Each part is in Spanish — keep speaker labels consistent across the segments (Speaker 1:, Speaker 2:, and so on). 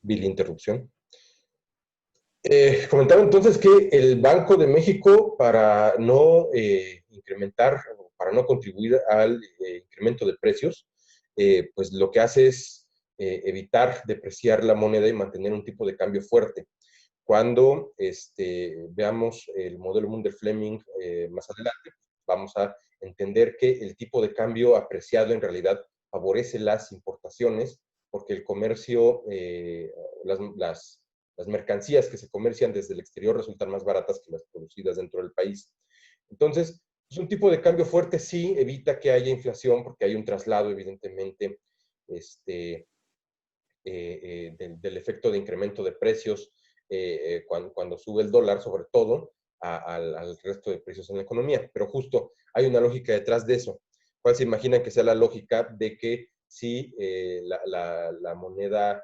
Speaker 1: vil interrupción. Comentaba entonces que el Banco de México, para no incrementar, para no contribuir al incremento de precios, pues lo que hace es evitar depreciar la moneda y mantener un tipo de cambio fuerte. Cuando veamos el modelo Munder-Fleming más adelante, vamos a entender que el tipo de cambio apreciado en realidad favorece las importaciones, porque el comercio, las mercancías que se comercian desde el exterior resultan más baratas que las producidas dentro del país. Entonces, pues un tipo de cambio fuerte sí evita que haya inflación, porque hay un traslado, evidentemente, del efecto de incremento de precios cuando sube el dólar, sobre todo, al resto de precios en la economía. Pero justo hay una lógica detrás de eso. ¿Cuál se imagina que sea la lógica de que si la moneda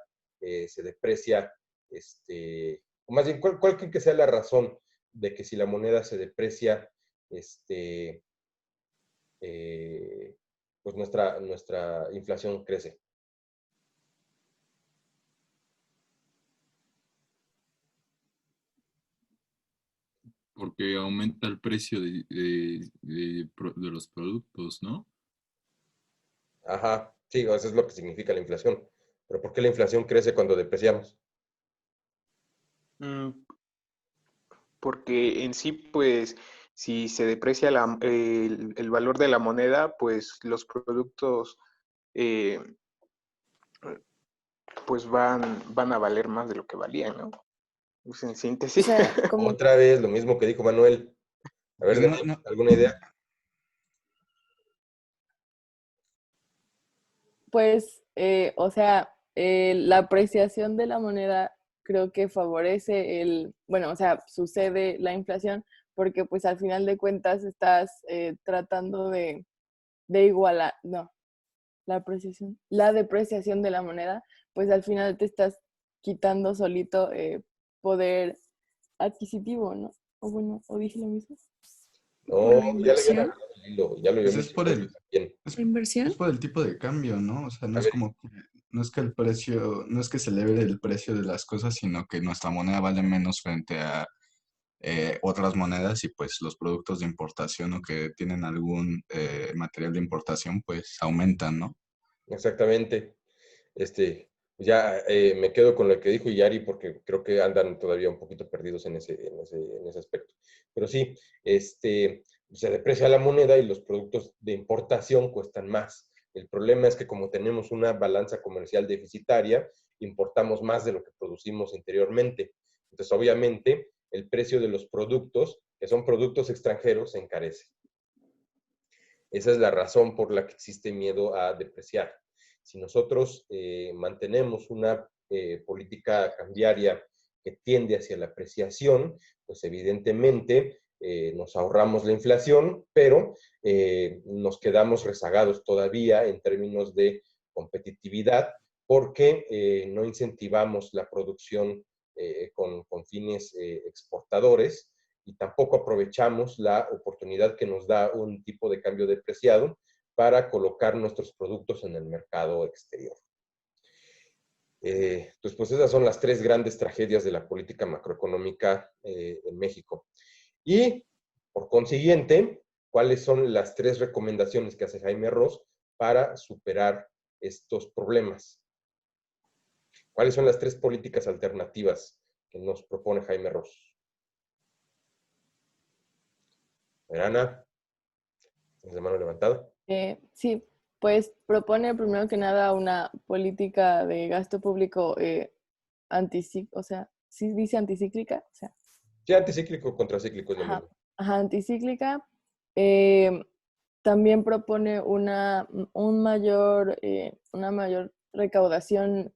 Speaker 1: se deprecia, o más bien, ¿cuál creen que sea la razón de que si la moneda se deprecia, eh, pues nuestra inflación crece?
Speaker 2: Porque aumenta el precio de los productos, ¿no?
Speaker 1: Ajá, sí, eso es lo que significa la inflación. Pero ¿por qué la inflación crece cuando depreciamos?
Speaker 3: Mm, Porque en sí, pues, si se deprecia el valor de la moneda, pues los productos, eh, pues van a valer más de lo que valían, ¿no? Pues en
Speaker 4: O
Speaker 3: síntesis.
Speaker 4: sea, como,
Speaker 1: Otra vez lo mismo que dijo Manuel. A ver,
Speaker 5: Pues no,
Speaker 1: Denis,
Speaker 5: no,
Speaker 1: ¿alguna idea?
Speaker 4: pues, o sea, la apreciación de la moneda creo que favorece bueno, o sea, sucede la inflación porque pues al final de cuentas estás tratando de igualar, no, la depreciación de la moneda, pues al final te estás quitando solito poder adquisitivo, ¿no? O bueno, o dije lo mismo.
Speaker 5: por
Speaker 1: No,
Speaker 5: la
Speaker 1: ya le habían
Speaker 5: inversión.
Speaker 1: agarrado el hilo, ya lo
Speaker 5: Pues
Speaker 1: habíamos dicho también.
Speaker 5: es,
Speaker 4: ¿La inversión?
Speaker 5: es por el tipo de cambio, ¿no? O sea, no
Speaker 1: A
Speaker 5: es
Speaker 1: ver,
Speaker 5: como que, no es que el precio, no es que se eleve el precio de las cosas, sino que nuestra moneda vale menos frente a otras monedas y pues los productos de importación o que tienen algún material de importación pues aumentan, ¿no?
Speaker 1: exactamente. Pues ya me quedo con lo que dijo Yari porque creo que andan todavía un poquito perdidos en ese aspecto. Pero sí, se deprecia la moneda y los productos de importación cuestan más. El problema es que como tenemos una balanza comercial deficitaria, importamos más de lo que producimos interiormente. Entonces, obviamente, el precio de los productos, que son productos extranjeros, se encarece. Esa es la razón por la que existe miedo a depreciar. Si nosotros mantenemos una política cambiaria que tiende hacia la apreciación, pues evidentemente nos ahorramos la inflación, pero nos quedamos rezagados todavía en términos de competitividad porque no incentivamos la producción con fines exportadores y tampoco aprovechamos la oportunidad que nos da un tipo de cambio depreciado para colocar nuestros productos en el mercado exterior. Entonces, pues esas son las tres grandes tragedias de la política macroeconómica en México. Y, por consiguiente, ¿cuáles son las tres recomendaciones que hace Jaime Ross para superar estos problemas? ¿Cuáles son las tres políticas alternativas que nos propone Jaime Ross? Ana, ¿tienes la mano levantada?
Speaker 4: Sí, pues propone primero que nada una política de gasto público o sea, sí dice anticíclica, o sea,
Speaker 1: Sí, anticíclico, contracíclico es lo
Speaker 4: ajá,
Speaker 1: mismo.
Speaker 4: ajá, anticíclica. Eh, También propone una mayor recaudación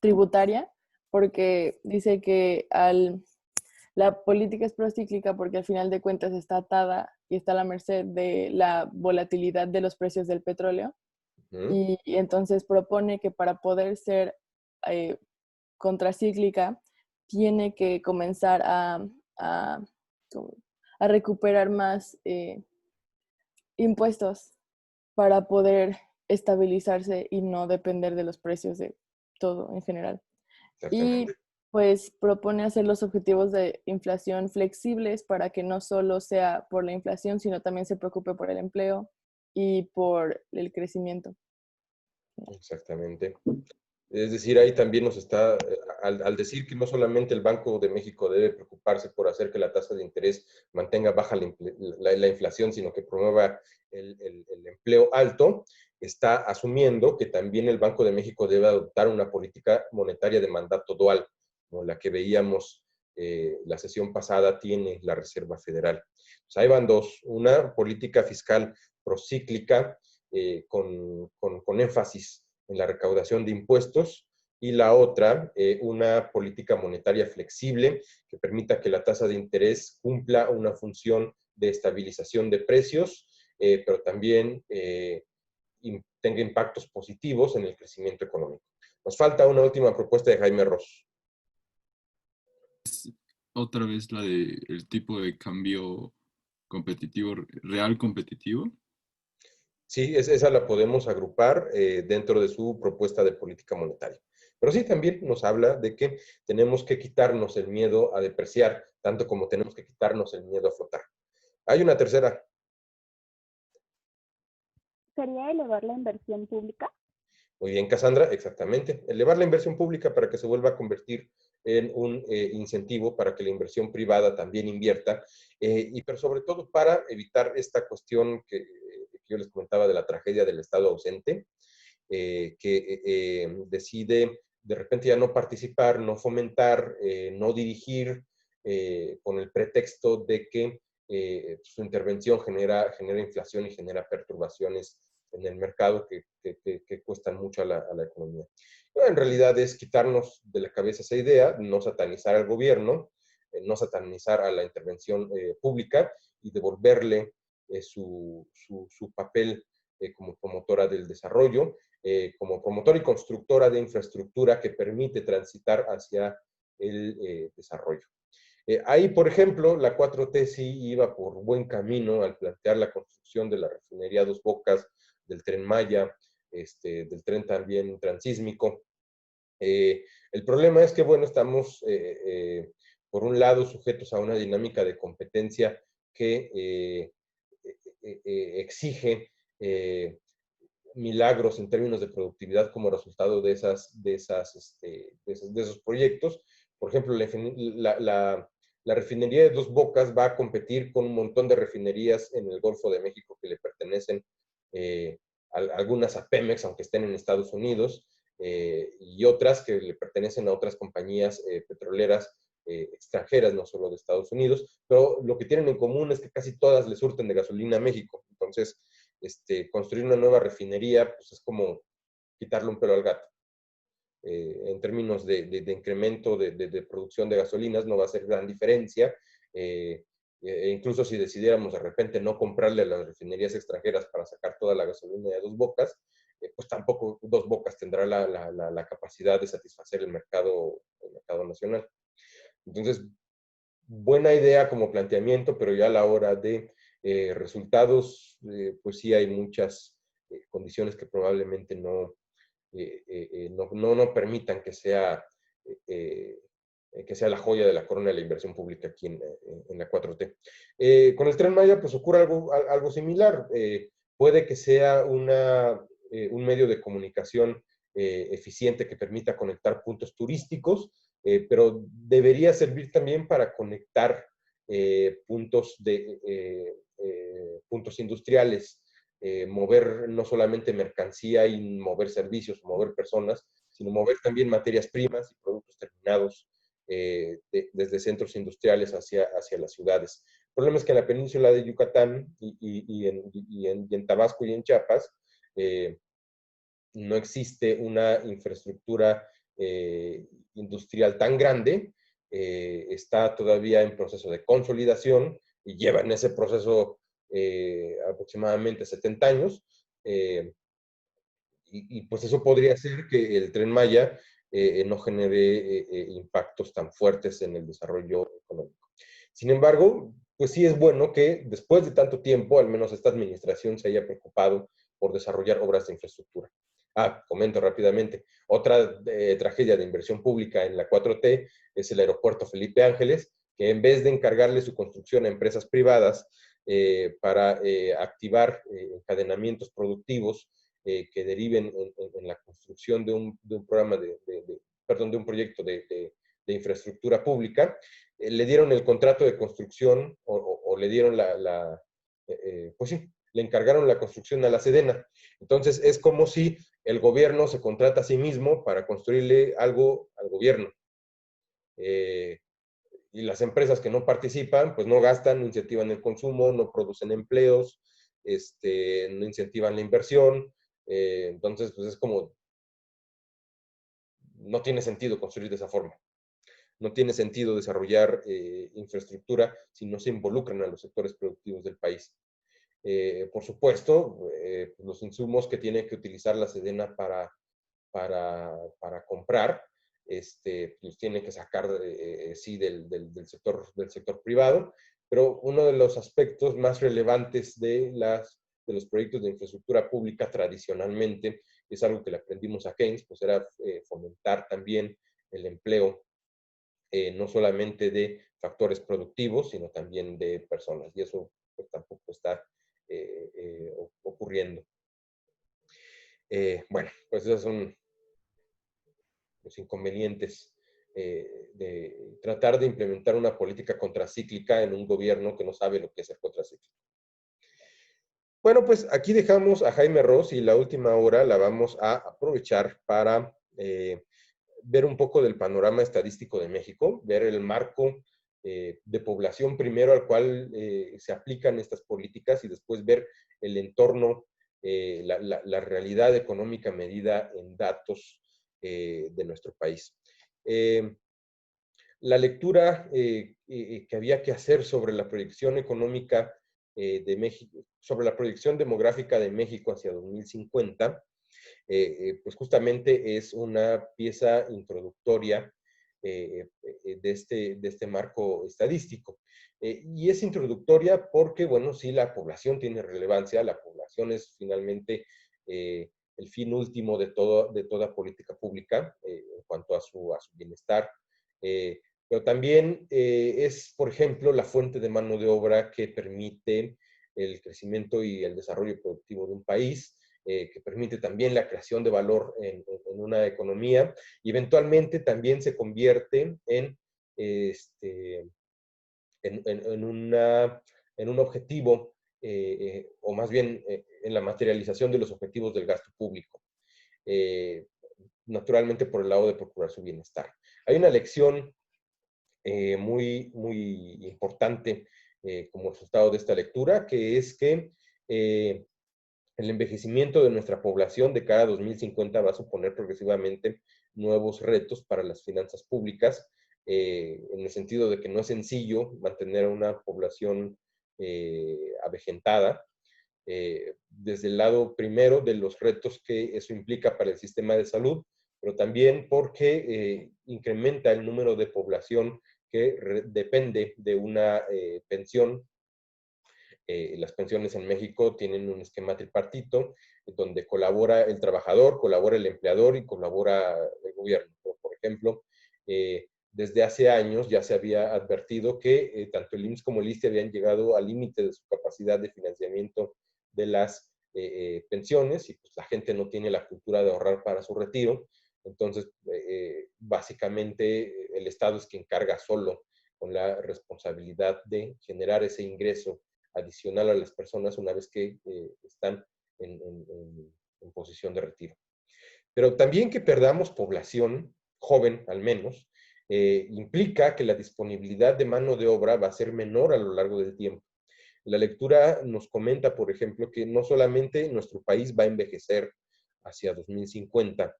Speaker 4: tributaria, porque dice que la política es procíclica porque al final de cuentas está atada y está a la merced de la volatilidad de los precios del petróleo.
Speaker 1: ¿Mm?
Speaker 4: Y entonces propone que para poder ser eh, contracíclica tiene que comenzar a, a recuperar más impuestos para poder estabilizarse y no depender de los precios de todo en general. Y
Speaker 1: Exactamente.
Speaker 4: pues propone hacer los objetivos de inflación flexibles para que no solo sea por la inflación, sino también se preocupe por el empleo y por el crecimiento.
Speaker 1: Exactamente. Es decir, ahí también nos está, al decir que no solamente el Banco de México debe preocuparse por hacer que la tasa de interés mantenga baja la inflación, sino que promueva el empleo alto, está asumiendo que también el Banco de México debe adoptar una política monetaria de mandato dual, como la que veíamos la sesión pasada tiene la Reserva Federal. Pues ahí van dos, una política fiscal procíclica con énfasis en la recaudación de impuestos y la otra, una política monetaria flexible que permita que la tasa de interés cumpla una función de estabilización de precios, pero también tenga impactos positivos en el crecimiento económico. Nos falta una última propuesta de Jaime Ross.
Speaker 2: Otra vez la de el tipo de cambio competitivo, real competitivo.
Speaker 1: Sí, esa la podemos agrupar dentro de su propuesta de política monetaria. Pero sí, también nos habla de que tenemos que quitarnos el miedo a depreciar, tanto como tenemos que quitarnos el miedo a flotar. Hay una tercera.
Speaker 6: ¿Sería elevar la inversión pública?
Speaker 1: Muy bien, Cassandra, exactamente. Elevar la inversión pública para que se vuelva a convertir en un incentivo para que la inversión privada también invierta, pero sobre todo para evitar esta cuestión que yo les comentaba de la tragedia del Estado ausente, que decide de repente ya no participar, no fomentar, no dirigir, con el pretexto de que su intervención genera inflación y genera perturbaciones en el mercado que cuestan mucho a la economía. Pero en realidad es quitarnos de la cabeza esa idea, no satanizar al gobierno, no satanizar a la intervención pública y devolverle su papel como promotora del desarrollo, como promotora y constructora de infraestructura que permite transitar hacia el desarrollo. Ahí, por ejemplo, la 4T sí iba por buen camino al plantear la construcción de la refinería Dos Bocas, del Tren Maya, del tren también transísmico. El problema es que, bueno, estamos, por un lado, sujetos a una dinámica de competencia que exige milagros en términos de productividad como resultado de esos proyectos. Por ejemplo, la refinería de Dos Bocas va a competir con un montón de refinerías en el Golfo de México que le pertenecen, algunas a Pemex, aunque estén en Estados Unidos, y otras que le pertenecen a otras compañías petroleras extranjeras, no solo de Estados Unidos, pero lo que tienen en común es que casi todas le surten de gasolina a México. Entonces, construir una nueva refinería, pues es como quitarle un pelo al gato. En términos de incremento de producción de gasolinas, no va a hacer gran diferencia. Incluso si decidiéramos de repente no comprarle a las refinerías extranjeras para sacar toda la gasolina de Dos Bocas, pues tampoco Dos Bocas tendrá la capacidad de satisfacer el mercado nacional. Entonces, buena idea como planteamiento, pero ya a la hora de resultados, pues sí hay muchas condiciones que probablemente no permitan que sea la joya de la corona de la inversión pública aquí en la 4T. Con el Tren Maya, pues ocurre algo similar. Puede que sea un medio de comunicación eficiente que permita conectar puntos turísticos, pero debería servir también para conectar puntos industriales, mover no solamente mercancía y mover servicios, mover personas, sino mover también materias primas y productos terminados desde centros industriales hacia las ciudades. El problema es que en la península de Yucatán y en Tabasco y en Chiapas no existe una infraestructura industrial tan grande, está todavía en proceso de consolidación y lleva en ese proceso aproximadamente 70 años, y pues eso podría hacer que el Tren Maya no genere impactos tan fuertes en el desarrollo económico. Sin embargo, pues sí es bueno que después de tanto tiempo, al menos esta administración se haya preocupado por desarrollar obras de infraestructura. Comento rápidamente. Otra tragedia de inversión pública en la 4T es el aeropuerto Felipe Ángeles, que en vez de encargarle su construcción a empresas privadas para activar encadenamientos productivos que deriven en la construcción de un programa perdón, de un proyecto de infraestructura pública, le dieron el contrato de construcción o le dieron pues sí, le encargaron la construcción a la Sedena. Entonces, es como si el gobierno se contrata a sí mismo para construirle algo al gobierno. Y las empresas que no participan, pues no gastan, no incentivan el consumo, no producen empleos, no incentivan la inversión. Entonces, pues es como, no tiene sentido construir de esa forma. No tiene sentido desarrollar infraestructura si no se involucran a los sectores productivos del país. Por supuesto, los insumos que tiene que utilizar la Sedena para comprar, los tiene que sacar, sí, del sector privado, pero uno de los aspectos más relevantes de los proyectos de infraestructura pública tradicionalmente, es algo que le aprendimos a Keynes, pues era fomentar también el empleo, no solamente de factores productivos, sino también de personas, y eso pues, tampoco está ocurriendo. Bueno, pues esos son los inconvenientes de tratar de implementar una política contracíclica en un gobierno que no sabe lo que es ser contracíclico. Bueno, pues aquí dejamos a Jaime Ross y la última hora la vamos a aprovechar para ver un poco del panorama estadístico de México, ver el marco de población primero al cual se aplican estas políticas y después ver el entorno, la realidad económica medida en datos de nuestro país. La lectura que había que hacer sobre la proyección económica de México, sobre la proyección demográfica de México hacia 2050, pues justamente es una pieza introductoria de este marco estadístico. Y es introductoria porque, bueno, sí, la población tiene relevancia, la población es finalmente el fin último de toda política pública en cuanto a su bienestar. Pero también es, por ejemplo, la fuente de mano de obra que permite el crecimiento y el desarrollo productivo de un país, que permite también la creación de valor en una economía, y eventualmente también se convierte en un objetivo, o más bien en la materialización de los objetivos del gasto público, naturalmente por el lado de procurar su bienestar. Hay una lección muy, muy importante como resultado de esta lectura, que es que el envejecimiento de nuestra población de cara a 2050 va a suponer progresivamente nuevos retos para las finanzas públicas, en el sentido de que no es sencillo mantener una población avejentada, desde el lado primero de los retos que eso implica para el sistema de salud, pero también porque incrementa el número de población que depende de una pensión. Las pensiones en México tienen un esquema tripartito, donde colabora el trabajador, colabora el empleador y colabora el gobierno. Por ejemplo, desde hace años ya se había advertido que tanto el IMSS como el ISSSTE habían llegado al límite de su capacidad de financiamiento de las pensiones, y pues la gente no tiene la cultura de ahorrar para su retiro. Entonces, básicamente el Estado es quien carga solo con la responsabilidad de generar ese ingreso adicional a las personas una vez que están en posición de retiro. Pero también que perdamos población joven, al menos, implica que la disponibilidad de mano de obra va a ser menor a lo largo del tiempo. La lectura nos comenta, por ejemplo, que no solamente nuestro país va a envejecer hacia 2050,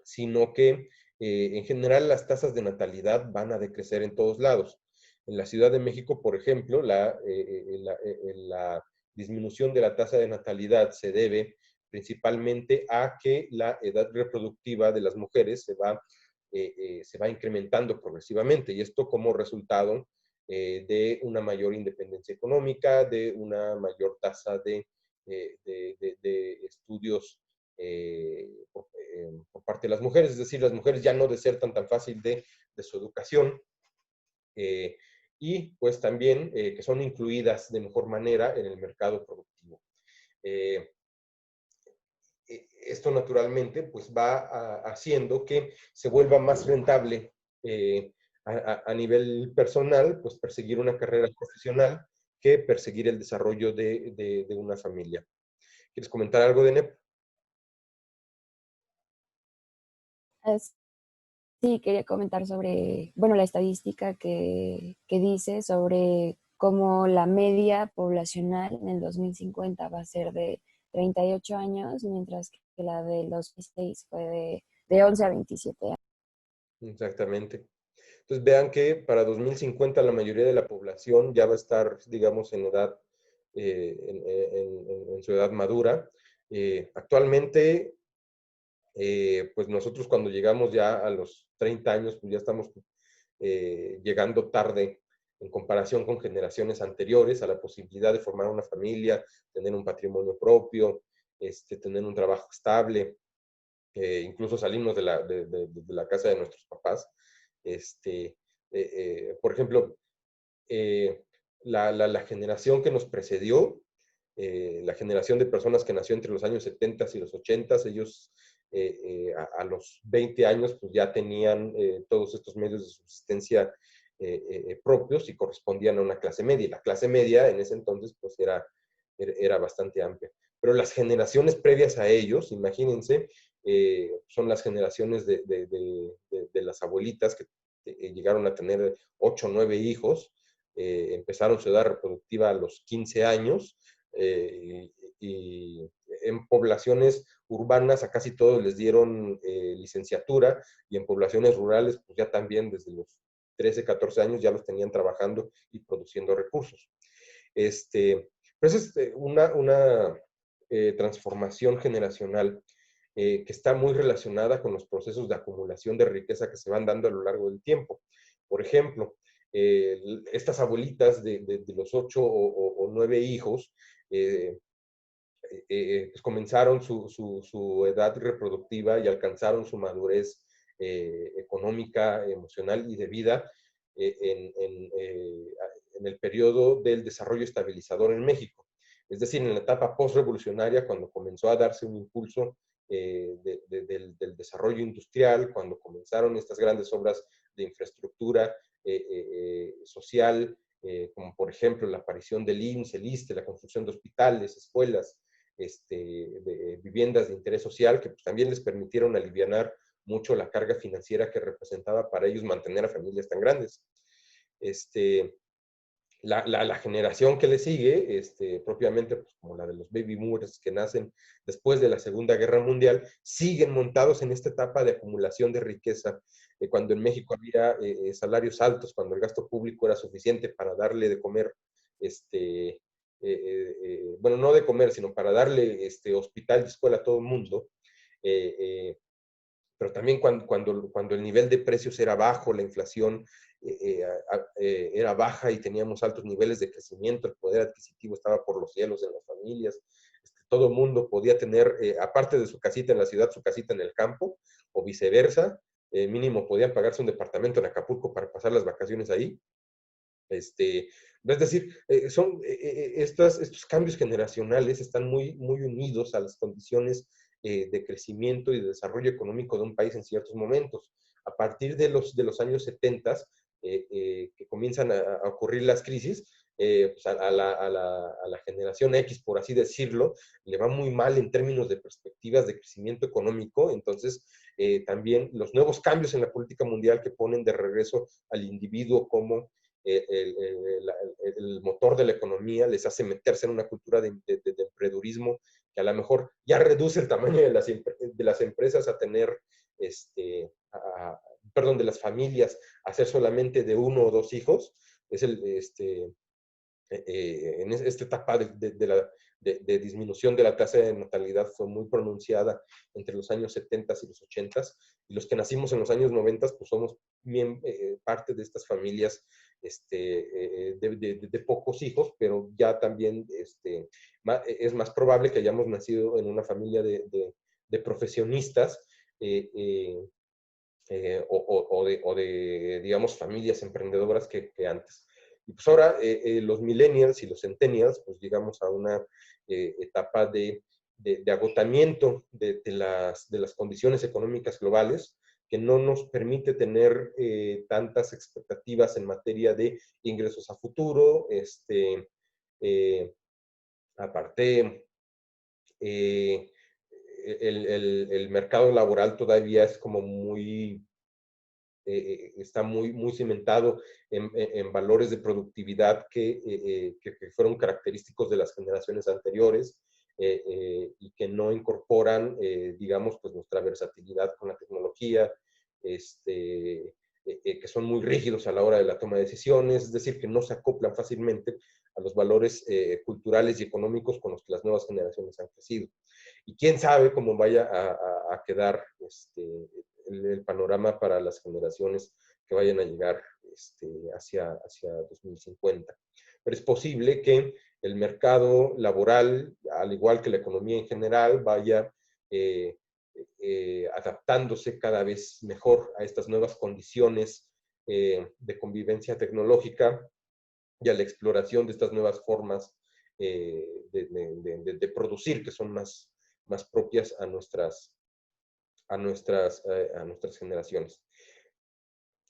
Speaker 1: sino que en general las tasas de natalidad van a decrecer en todos lados. En la Ciudad de México, por ejemplo, la disminución de la tasa de natalidad se debe principalmente a que la edad reproductiva de las mujeres se va incrementando progresivamente, y esto como resultado de una mayor independencia económica, de una mayor tasa de de estudios por parte de las mujeres, es decir, las mujeres ya no desertan tan fácil de su educación, y pues también que son incluidas de mejor manera en el mercado productivo. Esto naturalmente pues va haciendo que se vuelva más rentable a nivel personal, pues perseguir una carrera profesional que perseguir el desarrollo de una familia. ¿Quieres comentar algo, Denep?
Speaker 7: Sí, quería comentar sobre, bueno, la estadística que dice sobre cómo la media poblacional en el 2050 va a ser de 38 años, mientras que la del 2006 fue de 11 a 27 años.
Speaker 1: Exactamente. Entonces vean que para 2050 la mayoría de la población ya va a estar, digamos, en edad, en su edad madura. Actualmente, pues nosotros cuando llegamos ya a los 30 años, pues ya estamos llegando tarde en comparación con generaciones anteriores a la posibilidad de formar una familia, tener un patrimonio propio, tener un trabajo estable, incluso salirnos de la casa de nuestros papás. Por ejemplo, la generación que nos precedió, la generación de personas que nació entre los años 70 y los 80, ellos a los 20 años pues ya tenían todos estos medios de subsistencia propios y correspondían a una clase media. La clase media en ese entonces pues era bastante amplia. Pero las generaciones previas a ellos, imagínense, son las generaciones de las abuelitas que llegaron a tener 8 o 9 hijos, empezaron su edad reproductiva a los 15 años, y en poblaciones urbanas a casi todos les dieron licenciatura, y en poblaciones rurales pues ya también desde los 13, 14 años ya los tenían trabajando y produciendo recursos. Pues es una transformación generacional que está muy relacionada con los procesos de acumulación de riqueza que se van dando a lo largo del tiempo. Por ejemplo, estas abuelitas de los 8 o 9 hijos, pues comenzaron su edad reproductiva y alcanzaron su madurez económica, emocional y de vida en el periodo del desarrollo estabilizador en México. Es decir, en la etapa postrevolucionaria, cuando comenzó a darse un impulso del desarrollo industrial, cuando comenzaron estas grandes obras de infraestructura social, como por ejemplo la aparición del IMSS, el ISSSTE, la construcción de hospitales, escuelas, de viviendas de interés social, que pues, también les permitieron alivianar mucho la carga financiera que representaba para ellos mantener a familias tan grandes. La generación que le sigue, propiamente pues, como la de los baby boomers que nacen después de la Segunda Guerra Mundial, siguen montados en esta etapa de acumulación de riqueza, cuando en México había salarios altos, cuando el gasto público era suficiente para darle de comer, bueno, no de comer, sino para darle hospital y escuela a todo el mundo, pero también cuando el nivel de precios era bajo, la inflación era baja y teníamos altos niveles de crecimiento, el poder adquisitivo estaba por los cielos en las familias, todo el mundo podía tener, aparte de su casita en la ciudad, su casita en el campo, o viceversa, mínimo podían pagarse un departamento en Acapulco para pasar las vacaciones ahí. Es decir, estos cambios generacionales están muy, muy unidos a las condiciones de crecimiento y de desarrollo económico de un país en ciertos momentos. A partir de los años 70, que comienzan a ocurrir las crisis, pues a la generación X, por así decirlo, le va muy mal en términos de perspectivas de crecimiento económico. Entonces, también los nuevos cambios en la política mundial que ponen de regreso al individuo como el motor de la economía, les hace meterse en una cultura de emprendedurismo que a lo mejor ya reduce el tamaño de las empresas a tener, perdón, de las familias a ser solamente de 1 o 2 hijos. Es en esta etapa de disminución de la tasa de natalidad fue muy pronunciada entre los años 70 y los 80, y los que nacimos en los años 90 pues somos parte de estas familias de pocos hijos, pero ya también es más probable que hayamos nacido en una familia de profesionistas o de, digamos, familias emprendedoras que antes. Y pues ahora los millennials y los centennials, pues llegamos a una etapa de agotamiento de las condiciones económicas globales, que no nos permite tener tantas expectativas en materia de ingresos a futuro. Aparte, el mercado laboral todavía es como muy, está muy cimentado en valores de productividad que fueron característicos de las generaciones anteriores y que no incorporan, digamos, pues nuestra versatilidad con la tecnología, que son muy rígidos a la hora de la toma de decisiones, es decir, que no se acoplan fácilmente a los valores culturales y económicos con los que las nuevas generaciones han crecido. Y quién sabe cómo vaya a quedar el panorama para las generaciones que vayan a llegar hacia 2050. Pero es posible que el mercado laboral, al igual que la economía en general, vaya adaptándose cada vez mejor a estas nuevas condiciones de convivencia tecnológica y a la exploración de estas nuevas formas de producir, que son más propias a nuestras generaciones.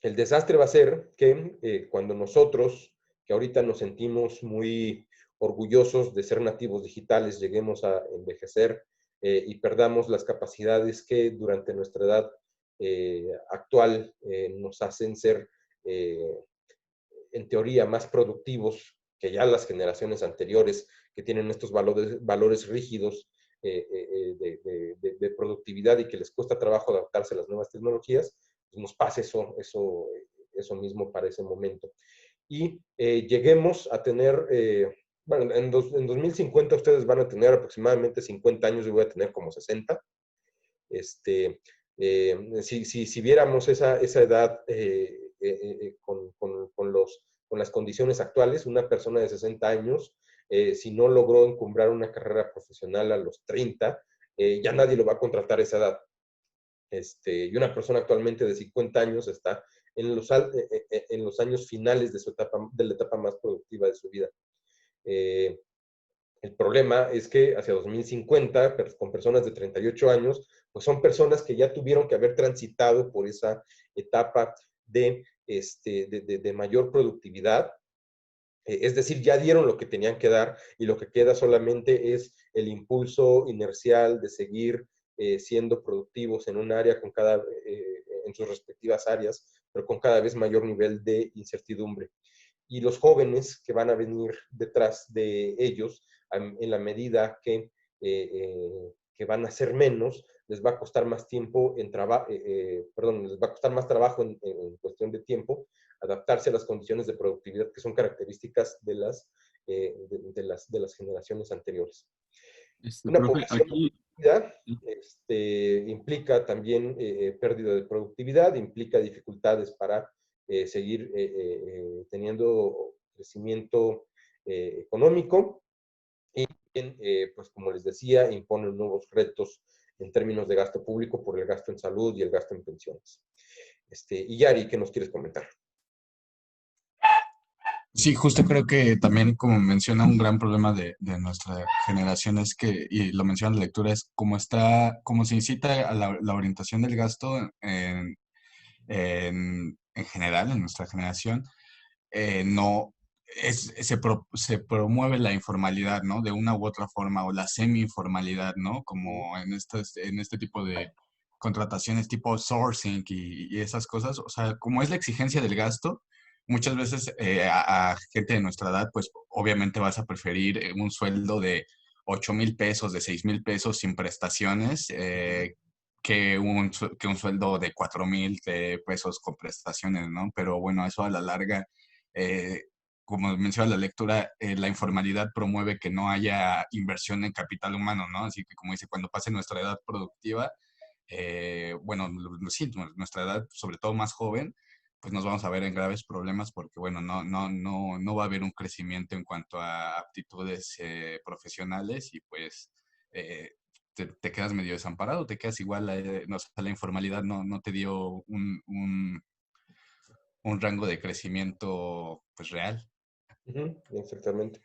Speaker 1: El desastre va a ser que cuando nosotros, que ahorita nos sentimos muy orgullosos de ser nativos digitales, lleguemos a envejecer y perdamos las capacidades que durante nuestra edad actual nos hacen ser, en teoría, más productivos que ya las generaciones anteriores, que tienen estos valores rígidos de productividad y que les cuesta trabajo adaptarse a las nuevas tecnologías, pues nos pasa eso mismo para ese momento. Y lleguemos a tener, bueno, en 2050 ustedes van a tener aproximadamente 50 años, yo voy a tener como 60. Si viéramos esa edad con las condiciones actuales, una persona de 60 años, si no logró encumbrar una carrera profesional a los 30, ya nadie lo va a contratar a esa edad. Y una persona actualmente de 50 años está en los años finales de la etapa más productiva de su vida. El problema es que hacia 2050, con personas de 38 años, pues son personas que ya tuvieron que haber transitado por esa etapa de mayor productividad. Es decir, ya dieron lo que tenían que dar y lo que queda solamente es el impulso inercial de seguir siendo productivos en un área en sus respectivas áreas, pero con cada vez mayor nivel de incertidumbre. Y los jóvenes que van a venir detrás de ellos, en la medida que van a ser menos, les va a costar más tiempo les va a costar más trabajo en cuestión de tiempo adaptarse a las condiciones de productividad que son características de las generaciones anteriores. Una
Speaker 2: Profe,
Speaker 1: población
Speaker 2: aquí
Speaker 1: implica también pérdida de productividad, implica dificultades para seguir teniendo crecimiento económico y, pues como les decía, impone nuevos retos en términos de gasto público por el gasto en salud y el gasto en pensiones. Y Yari, ¿qué nos quieres comentar?
Speaker 5: Sí, justo creo que también, como menciona, un gran problema de nuestra generación es que, y lo menciona la lectura, es cómo se incita a la orientación del gasto en general en nuestra generación. No, se promueve la informalidad, ¿no? De una u otra forma, o la semi-informalidad, ¿no? Como en este tipo de contrataciones tipo outsourcing y esas cosas. O sea, como es la exigencia del gasto, muchas veces a gente de nuestra edad, pues obviamente vas a preferir un sueldo de 8,000 pesos, de 6,000 pesos sin prestaciones, que un sueldo de 4,000 pesos con prestaciones, ¿no? Pero bueno, eso a la larga, como menciona la lectura, la informalidad promueve que no haya inversión en capital humano, ¿no? Así que, como dice, cuando pase nuestra edad productiva, bueno, sí, nuestra edad, sobre todo más joven, pues nos vamos a ver en graves problemas porque, bueno, no va a haber un crecimiento en cuanto a aptitudes profesionales y pues te quedas medio desamparado, te quedas igual, no, o sea, la informalidad no te dio un rango de crecimiento pues real.
Speaker 1: Exactamente.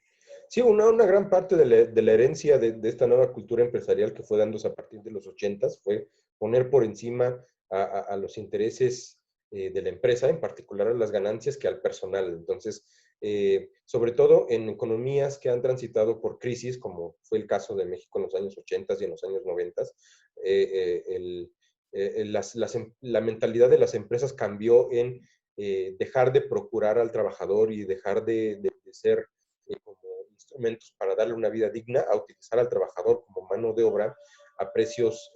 Speaker 1: Sí, una gran parte de la herencia de esta nueva cultura empresarial que fue dándose a partir de los 80s fue poner por encima a los intereses de la empresa, en particular a las ganancias, que al personal. Entonces, sobre todo en economías que han transitado por crisis, como fue el caso de México en los años 80s y en los años 90s, la mentalidad de las empresas cambió en dejar de procurar al trabajador y dejar de ser como instrumentos para darle una vida digna, a utilizar al trabajador como mano de obra a precios,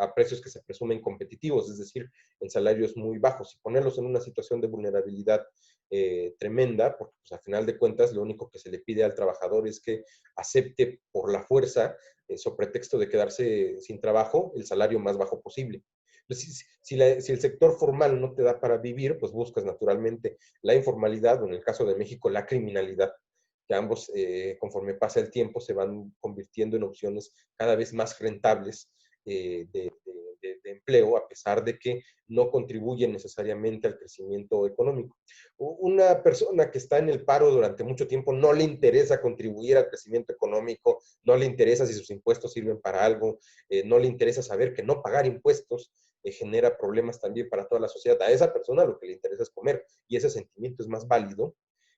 Speaker 1: a precios que se presumen competitivos, es decir, en salarios muy bajos, y ponerlos en una situación de vulnerabilidad tremenda, porque pues, a final de cuentas lo único que se le pide al trabajador es que acepte por la fuerza, sobre pretexto de quedarse sin trabajo, el salario más bajo posible. Si el sector formal no te da para vivir, pues buscas naturalmente la informalidad o, en el caso de México, la criminalidad, que ambos, conforme pasa el tiempo, se van convirtiendo en opciones cada vez más rentables de empleo, a pesar de que no contribuyen necesariamente al crecimiento económico. Una persona que está en el paro durante mucho tiempo no le interesa contribuir al crecimiento económico, no le interesa si sus impuestos sirven para algo, no le interesa saber que no pagar impuestos genera problemas también para toda la sociedad. A esa persona lo que le interesa es comer, y ese sentimiento es más válido,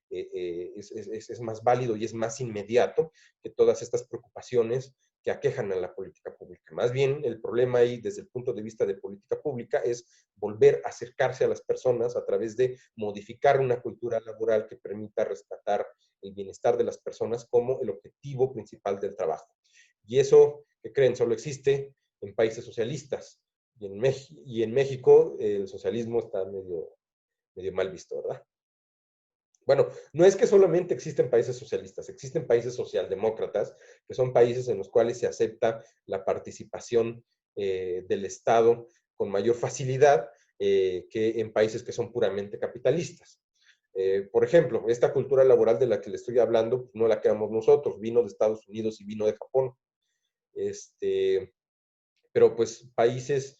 Speaker 1: es más válido y es más inmediato que todas estas preocupaciones que aquejan a la política pública. Más bien, el problema ahí, desde el punto de vista de política pública, es volver a acercarse a las personas a través de modificar una cultura laboral que permita rescatar el bienestar de las personas como el objetivo principal del trabajo. Y eso, ¿qué creen? Solo existe en países socialistas. Y en México el socialismo está medio mal visto, ¿verdad? Bueno, no es que solamente existen países socialistas, existen países socialdemócratas, que son países en los cuales se acepta la participación del Estado con mayor facilidad que en países que son puramente capitalistas. Por ejemplo, esta cultura laboral de la que le estoy hablando, pues no la creamos nosotros, vino de Estados Unidos y vino de Japón. Pero pues países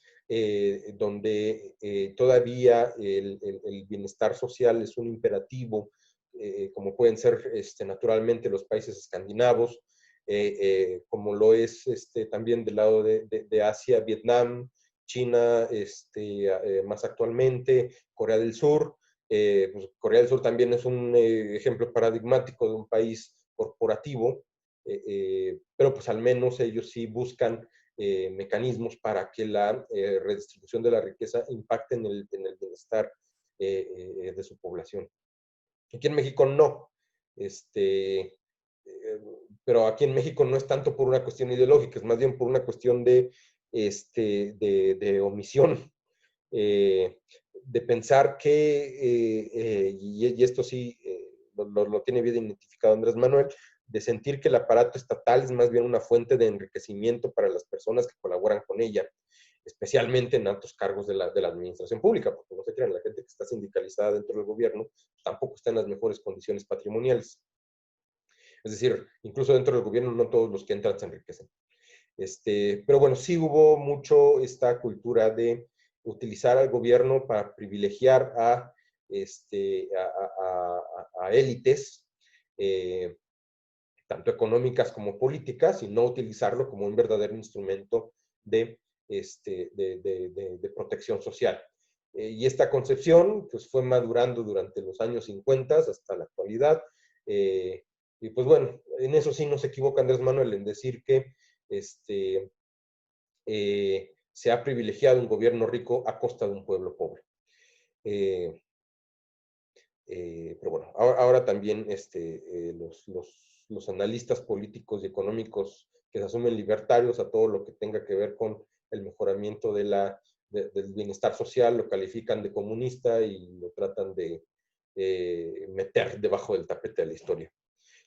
Speaker 1: donde todavía el bienestar social es un imperativo, como pueden ser naturalmente los países escandinavos, como lo es también del lado de Asia, Vietnam, China, más actualmente, Corea del Sur. Pues Corea del Sur también es un ejemplo paradigmático de un país corporativo, pero pues al menos ellos sí buscan mecanismos para que la redistribución de la riqueza impacte en el bienestar de su población. Aquí en México no. Pero aquí en México no es tanto por una cuestión ideológica, es más bien por una cuestión de omisión, de pensar que, y esto sí lo tiene bien identificado Andrés Manuel, de sentir que el aparato estatal es más bien una fuente de enriquecimiento para las personas que colaboran con ella, especialmente en altos cargos de la administración pública, porque no se crean, la gente que está sindicalizada dentro del gobierno tampoco está en las mejores condiciones patrimoniales. Es decir, incluso dentro del gobierno no todos los que entran se enriquecen. Pero bueno, sí hubo mucho esta cultura de utilizar al gobierno para privilegiar a élites, tanto económicas como políticas, y no utilizarlo como un verdadero instrumento de protección social. Y esta concepción pues, fue madurando durante los años 50 hasta la actualidad. Y pues bueno, en eso sí no se equivoca Andrés Manuel en decir que se ha privilegiado un gobierno rico a costa de un pueblo pobre. Pero bueno, ahora también los analistas políticos y económicos que se asumen libertarios a todo lo que tenga que ver con el mejoramiento del bienestar social lo califican de comunista y lo tratan de meter debajo del tapete de la historia.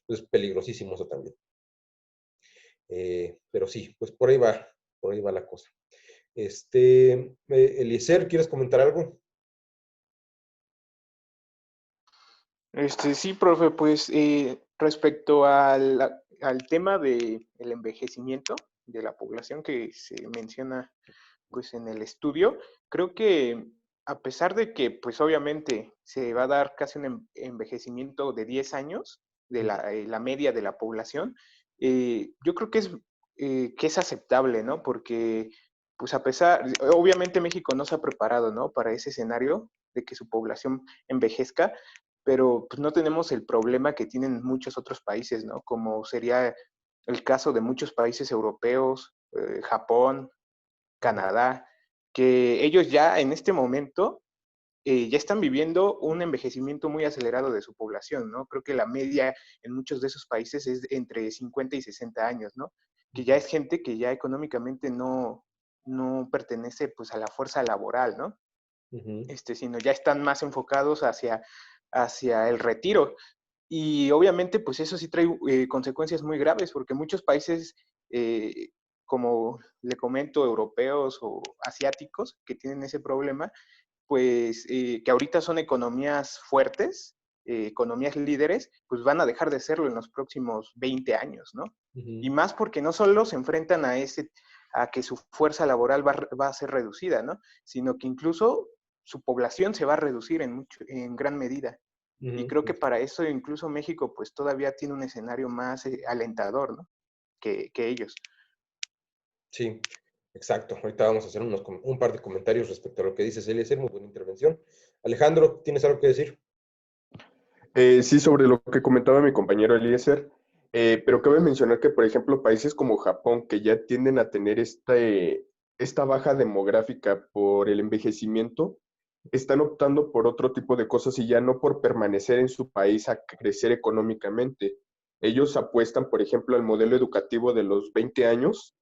Speaker 1: Entonces, peligrosísimo eso también. Pero sí, pues por ahí va la cosa. Eliezer, ¿quieres comentar algo?
Speaker 3: Sí, profe, pues respecto al tema del envejecimiento de la población que se menciona pues en el estudio, creo que a pesar de que pues obviamente se va a dar casi un envejecimiento de 10 años de la media de la población, yo creo que es aceptable, ¿no? Porque pues a pesar, obviamente México no se ha preparado, ¿no? Para ese escenario de que su población envejezca, pero pues no tenemos el problema que tienen muchos otros países, ¿no? Como sería el caso de muchos países europeos, Japón, Canadá, que ellos ya en este momento ya están viviendo un envejecimiento muy acelerado de su población, ¿no? Creo que la media en muchos de esos países es entre 50 y 60 años, ¿no? Que ya es gente que ya económicamente no pertenece pues a la fuerza laboral, ¿no? Sino ya están más enfocados hacia el retiro. Y obviamente, pues eso sí trae consecuencias muy graves, porque muchos países, como le comento, europeos o asiáticos, que tienen ese problema, pues que ahorita son economías fuertes, economías líderes, pues van a dejar de serlo en los próximos 20 años, ¿no? Y más porque no solo se enfrentan a que su fuerza laboral va a ser reducida, ¿no? Sino que incluso su población se va a reducir en gran medida. Y creo que para eso incluso México pues todavía tiene un escenario más alentador, ¿no? Que ellos.
Speaker 1: Sí, exacto. Ahorita vamos a hacer un par de comentarios respecto a lo que dices, Eliezer. Muy buena intervención. Alejandro, ¿tienes algo que decir?
Speaker 8: Sí, sobre lo que comentaba mi compañero Eliezer, pero cabe mencionar que, por ejemplo, países como Japón, que ya tienden a tener esta baja demográfica por el envejecimiento, están optando por otro tipo de cosas y ya no por permanecer en su país a crecer económicamente. Ellos apuestan, por ejemplo, al modelo educativo de los 20 años,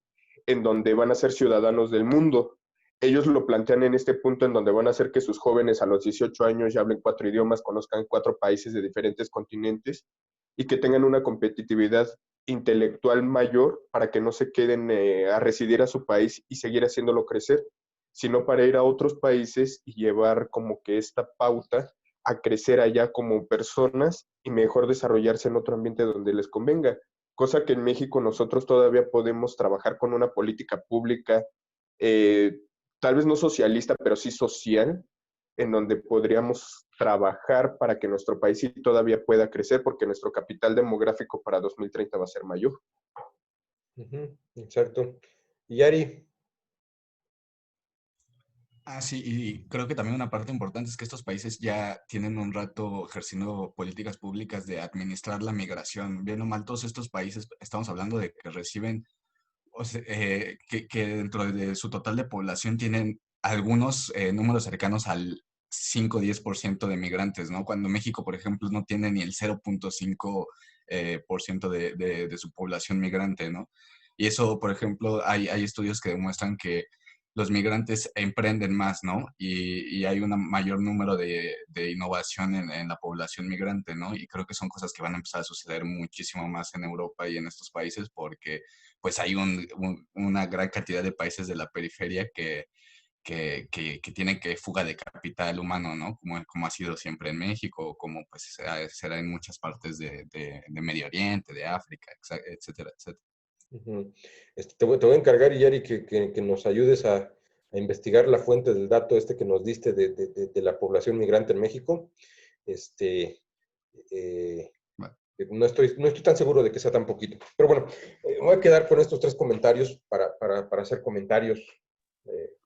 Speaker 8: en donde van a ser ciudadanos del mundo. Ellos lo plantean en este punto en donde van a hacer que sus jóvenes a los 18 años ya hablen 4 idiomas, conozcan 4 países de diferentes continentes y que tengan una competitividad intelectual mayor para que no se queden a residir a su país y seguir haciéndolo crecer, sino para ir a otros países y llevar como que esta pauta a crecer allá como personas y mejor desarrollarse en otro ambiente donde les convenga. Cosa que en México nosotros todavía podemos trabajar con una política pública, eh, tal vez no socialista, pero sí social, en donde podríamos trabajar para que nuestro país sí todavía pueda crecer, porque nuestro capital demográfico para 2030 va a ser mayor.
Speaker 1: Exacto. Y Ari.
Speaker 5: Sí, y creo que también una parte importante es que estos países ya tienen un rato ejerciendo políticas públicas de administrar la migración. Bien o mal, todos estos países, estamos hablando de que reciben, o sea, que dentro de su total de población tienen algunos números cercanos al 5 o 10% de migrantes, ¿no? Cuando México, por ejemplo, no tiene ni el 0.5% por ciento de su población migrante, ¿no? Y eso, por ejemplo, hay estudios que demuestran que los migrantes emprenden más, ¿no? Y hay un mayor número de innovación en la población migrante, ¿no? Y creo que son cosas que van a empezar a suceder muchísimo más en Europa y en estos países porque pues hay una gran cantidad de países de la periferia que tienen que fuga de capital humano, ¿no? Como ha sido siempre en México, como pues será en muchas partes de Medio Oriente, de África, etcétera, etcétera.
Speaker 1: Te voy a encargar, Yari, que nos ayudes a investigar la fuente del dato que nos diste de la población migrante en México.
Speaker 5: Bueno.
Speaker 1: No estoy tan seguro de que sea tan poquito. Pero bueno, voy a quedar con estos 3 comentarios para hacer comentarios,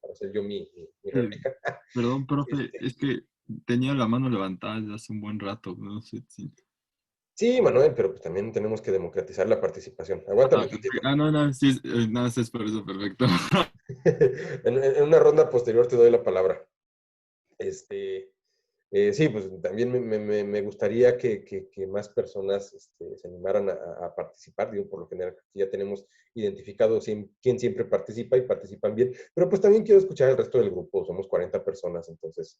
Speaker 1: para hacer yo mi réplica.
Speaker 2: Perdón, profe, es que tenía la mano levantada desde hace un buen rato. No sé si...
Speaker 1: Sí, Manuel, pero pues también tenemos que democratizar la participación. Aguántame tantito.
Speaker 2: no, sí, nada, es por eso, perfecto.
Speaker 1: En una ronda posterior te doy la palabra. Sí, pues también me gustaría que más personas se animaran a participar. Digo, por lo general ya tenemos identificado quién siempre participa y participan bien, pero pues también quiero escuchar al resto del grupo. Somos 40 personas, entonces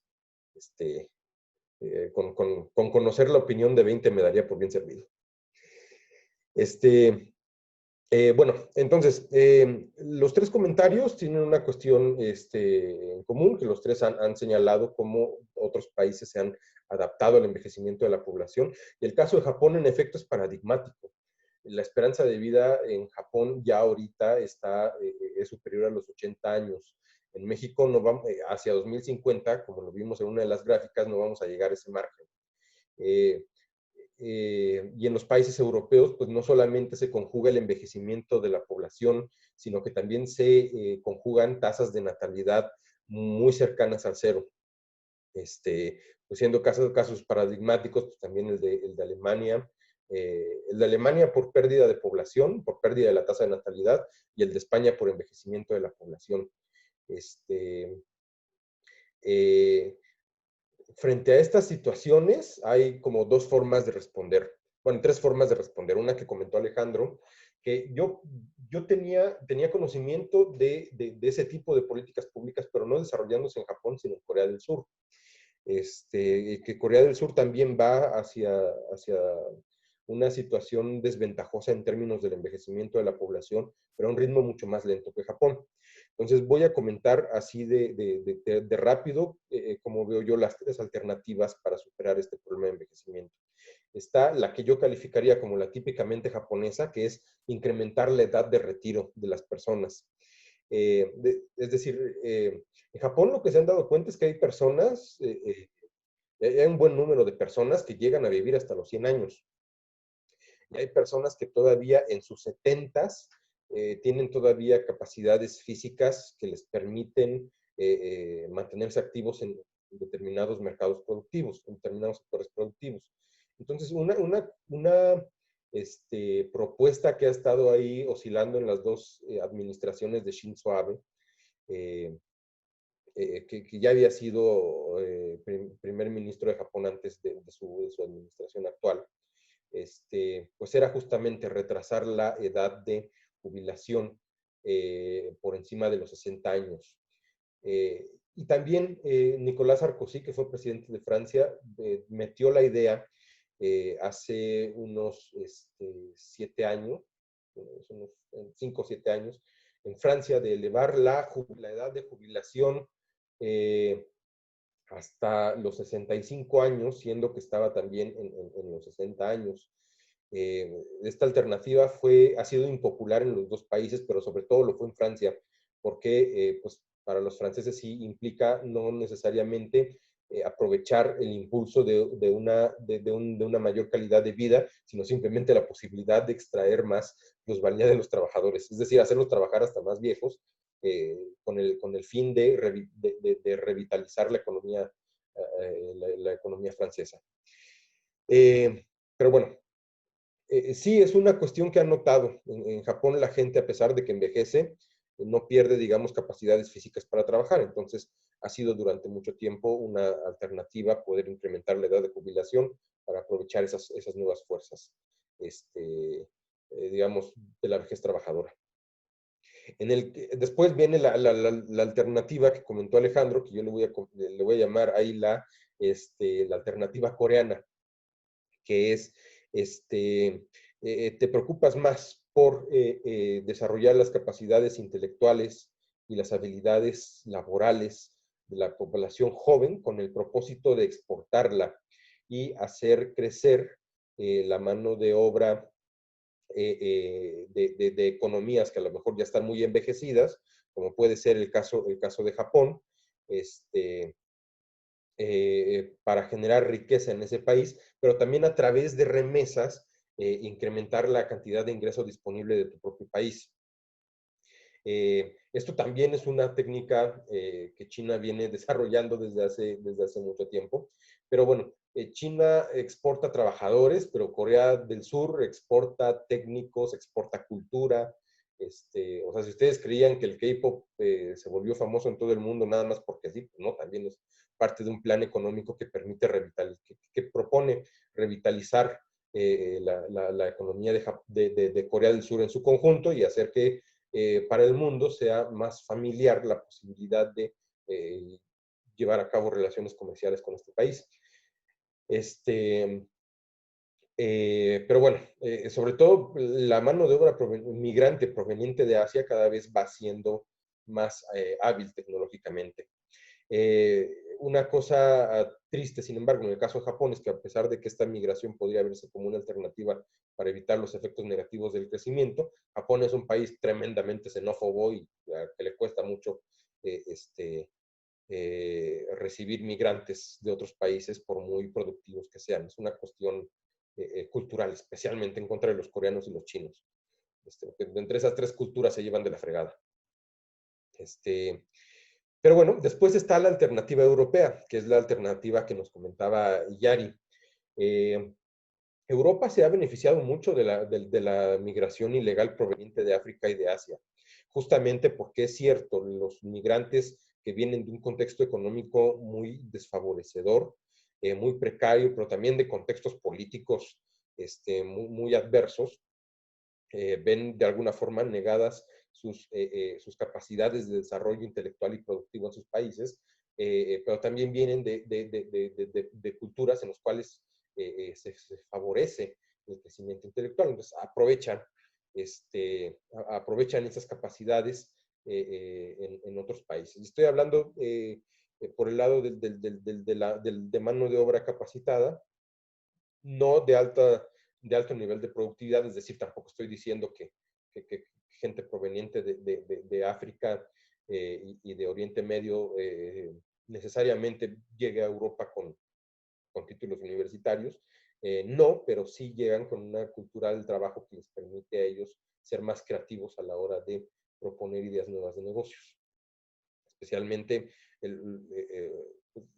Speaker 1: Con conocer la opinión de 20 me daría por bien servido. Bueno, entonces, los tres comentarios tienen una cuestión en común, que los tres han señalado cómo otros países se han adaptado al envejecimiento de la población. Y el caso de Japón, en efecto, es paradigmático. La esperanza de vida en Japón ya ahorita es superior a los 80 años. En México, no vamos, hacia 2050, como lo vimos en una de las gráficas, no vamos a llegar a ese margen. Y en los países europeos, pues no solamente se conjuga el envejecimiento de la población, sino que también se conjugan tasas de natalidad muy cercanas al cero. Pues siendo casos paradigmáticos, pues también el de Alemania. El de Alemania por pérdida de población, por pérdida de la tasa de natalidad, y el de España por envejecimiento de la población. Frente a estas situaciones hay como dos formas de responder. Bueno, tres formas de responder. Una que comentó Alejandro, que yo tenía conocimiento de ese tipo de políticas públicas, pero no desarrollándose en Japón, sino en Corea del Sur. Que Corea del Sur también va hacia una situación desventajosa en términos del envejecimiento de la población, pero a un ritmo mucho más lento que Japón. Entonces voy a comentar así de rápido cómo veo yo las tres alternativas para superar este problema de envejecimiento. Está la que yo calificaría como la típicamente japonesa, que es incrementar la edad de retiro de las personas. Es decir, en Japón lo que se han dado cuenta es que hay personas, hay un buen número de personas que llegan a vivir hasta los 100 años. Y hay personas que todavía en sus 70s tienen todavía capacidades físicas que les permiten mantenerse activos en determinados mercados productivos, en determinados sectores productivos. Entonces, una propuesta que ha estado ahí oscilando en las dos administraciones de Shinzo Abe, que ya había sido primer ministro de Japón antes de su administración actual, pues era justamente retrasar la edad de jubilación por encima de los 60 años. Y también Nicolás Sarkozy, que fue presidente de Francia, metió la idea hace unos 7 años, unos 5 o 7 años, en Francia, de elevar la edad de jubilación hasta los 65 años, siendo que estaba también en los 60 años. Esta alternativa ha sido impopular en los dos países, pero sobre todo lo fue en Francia, porque pues, para los franceses sí implica no necesariamente aprovechar el impulso de una mayor calidad de vida, sino simplemente la posibilidad de extraer más plusvalía de los trabajadores, es decir, hacerlos trabajar hasta más viejos, con el fin de revitalizar la economía, la economía francesa. Pero bueno, sí, es una cuestión que han notado. En Japón la gente, a pesar de que envejece, no pierde, digamos, capacidades físicas para trabajar. Entonces, ha sido durante mucho tiempo una alternativa poder incrementar la edad de jubilación para aprovechar esas nuevas fuerzas, digamos, de la vejez trabajadora. Después viene la alternativa que comentó Alejandro, que yo le voy a llamar ahí la alternativa coreana, que es, te preocupas más por desarrollar las capacidades intelectuales y las habilidades laborales de la población joven con el propósito de exportarla y hacer crecer la mano de obra de economías que a lo mejor ya están muy envejecidas, como puede ser el caso de Japón, para generar riqueza en ese país, pero también a través de remesas incrementar la cantidad de ingreso disponible de tu propio país. Esto también es una técnica que China viene desarrollando desde hace mucho tiempo, pero bueno, China exporta trabajadores, pero Corea del Sur exporta técnicos, exporta cultura. O sea, si ustedes creían que el K-pop se volvió famoso en todo el mundo nada más porque sí, pues no, también es parte de un plan económico que permite que propone revitalizar la economía de Corea del Sur en su conjunto y hacer que para el mundo sea más familiar la posibilidad de llevar a cabo relaciones comerciales con este país. Pero bueno, sobre todo la mano de obra migrante proveniente de Asia cada vez va siendo más hábil tecnológicamente. Una cosa triste, sin embargo, en el caso de Japón, es que a pesar de que esta migración podría verse como una alternativa para evitar los efectos negativos del crecimiento, Japón es un país tremendamente xenófobo y que le cuesta mucho recibir migrantes de otros países por muy productivos que sean. Es una cuestión cultural, especialmente en contra de los coreanos y los chinos. Entre esas tres culturas se llevan de la fregada. Pero bueno, después está la alternativa europea, que es la alternativa que nos comentaba Yari. Europa se ha beneficiado mucho de la migración ilegal proveniente de África y de Asia, justamente porque es cierto, los migrantes que vienen de un contexto económico muy desfavorecedor, muy precario, pero también de contextos políticos muy adversos, ven de alguna forma negadas sus capacidades de desarrollo intelectual y productivo en sus países, pero también vienen de culturas en las cuales se favorece el crecimiento intelectual. Entonces aprovechan esas capacidades en otros países. Estoy hablando por el lado de mano de obra capacitada, no de alto nivel de productividad, es decir, tampoco estoy diciendo que gente proveniente de África y de Oriente Medio necesariamente llegue a Europa con títulos universitarios. No, pero sí llegan con una cultura del trabajo que les permite a ellos ser más creativos a la hora de proponer ideas nuevas de negocios. Especialmente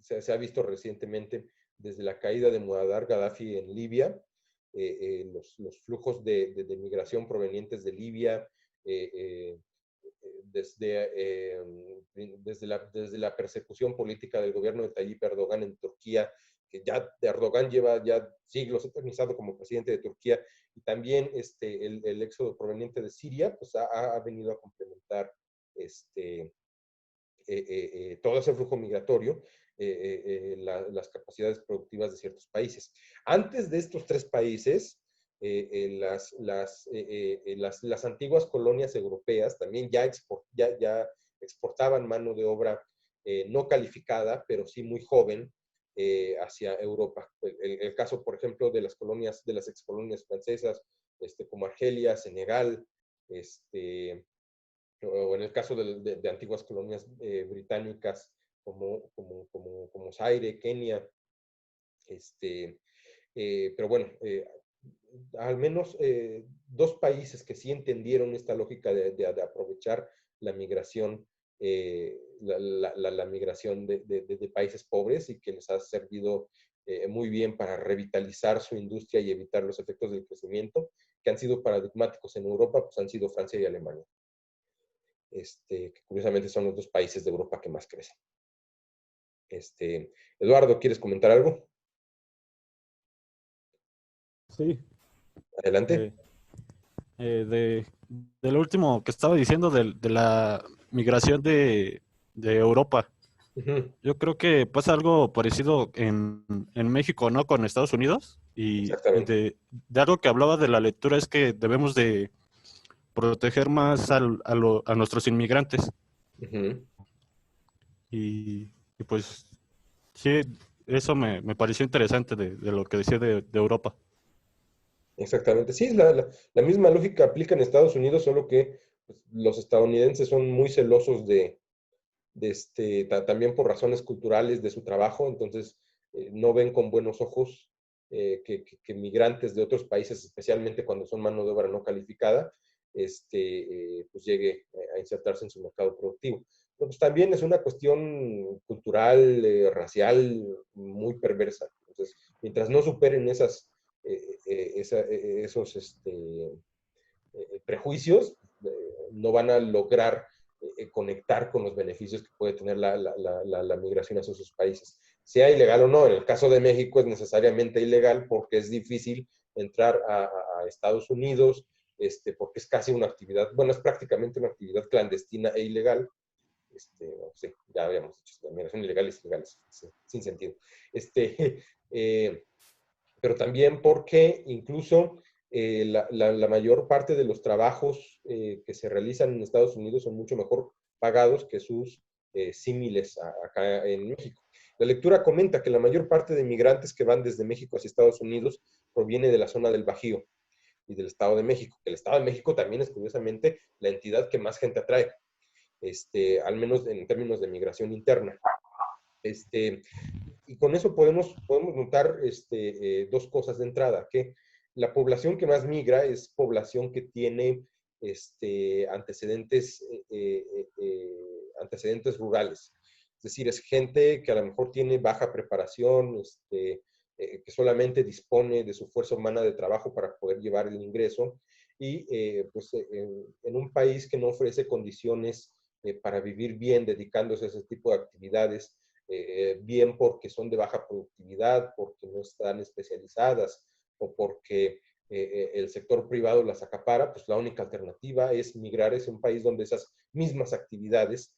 Speaker 1: se ha visto recientemente desde la caída de Muammar Gaddafi en Libia, los flujos de migración provenientes de Libia, desde la persecución política del gobierno de Tayyip Erdogan en Turquía, que ya Erdogan lleva ya siglos eternizado como presidente de Turquía, y también el éxodo proveniente de Siria, pues ha venido a complementar todo ese flujo migratorio, las capacidades productivas de ciertos países. Antes de estos tres países, las antiguas colonias europeas también ya exportaban mano de obra no calificada, pero sí muy joven, hacia Europa. El caso, por ejemplo, de las excolonias francesas, como Argelia, Senegal, o en el caso de antiguas colonias británicas como Zaire, Kenia, pero bueno, al menos dos países que sí entendieron esta lógica de aprovechar la migración, la migración de países pobres, y que les ha servido muy bien para revitalizar su industria y evitar los efectos del crecimiento, que han sido paradigmáticos en Europa, pues han sido Francia y Alemania. Que curiosamente son los dos países de Europa que más crecen. Eduardo, ¿quieres comentar algo?
Speaker 9: Sí.
Speaker 1: Adelante.
Speaker 9: De lo último que estaba diciendo de la migración de Europa. Yo creo que pasa algo parecido en México, ¿no? Con Estados Unidos. Y de algo que hablaba de la lectura es que debemos de proteger más a nuestros inmigrantes. Y pues sí, eso me pareció interesante de lo que decía de Europa.
Speaker 1: Exactamente. Sí, la misma lógica aplica en Estados Unidos, solo que pues, los estadounidenses son muy celosos también por razones culturales de su trabajo, entonces no ven con buenos ojos que migrantes de otros países, especialmente cuando son mano de obra no calificada, pues llegue a insertarse en su mercado productivo. Pero pues también es una cuestión cultural, racial, muy perversa. Entonces, mientras no superen esos prejuicios, no van a lograr conectar con los beneficios que puede tener la migración hacia sus países. Sea ilegal o no, en el caso de México es necesariamente ilegal porque es difícil entrar a Estados Unidos, porque es casi una actividad, bueno, es prácticamente una actividad clandestina e ilegal, no sé, ya habíamos dicho, la migración ilegal y ilegal, sin sentido. Pero también porque incluso la mayor parte de los trabajos que se realizan en Estados Unidos son mucho mejor pagados que sus símiles acá en México. La lectura comenta que la mayor parte de migrantes que van desde México hacia Estados Unidos proviene de la zona del Bajío y del Estado de México. El Estado de México también es curiosamente la entidad que más gente atrae, al menos en términos de migración interna. Y con eso podemos notar dos cosas de entrada, que la población que más migra es población que tiene antecedentes rurales. Es decir, es gente que a lo mejor tiene baja preparación, que solamente dispone de su fuerza humana de trabajo para poder llevar el ingreso, y pues en un país que no ofrece condiciones para vivir bien dedicándose a ese tipo de actividades, bien porque son de baja productividad, porque no están especializadas o porque el sector privado las acapara, pues la única alternativa es migrar hacia un país donde esas mismas actividades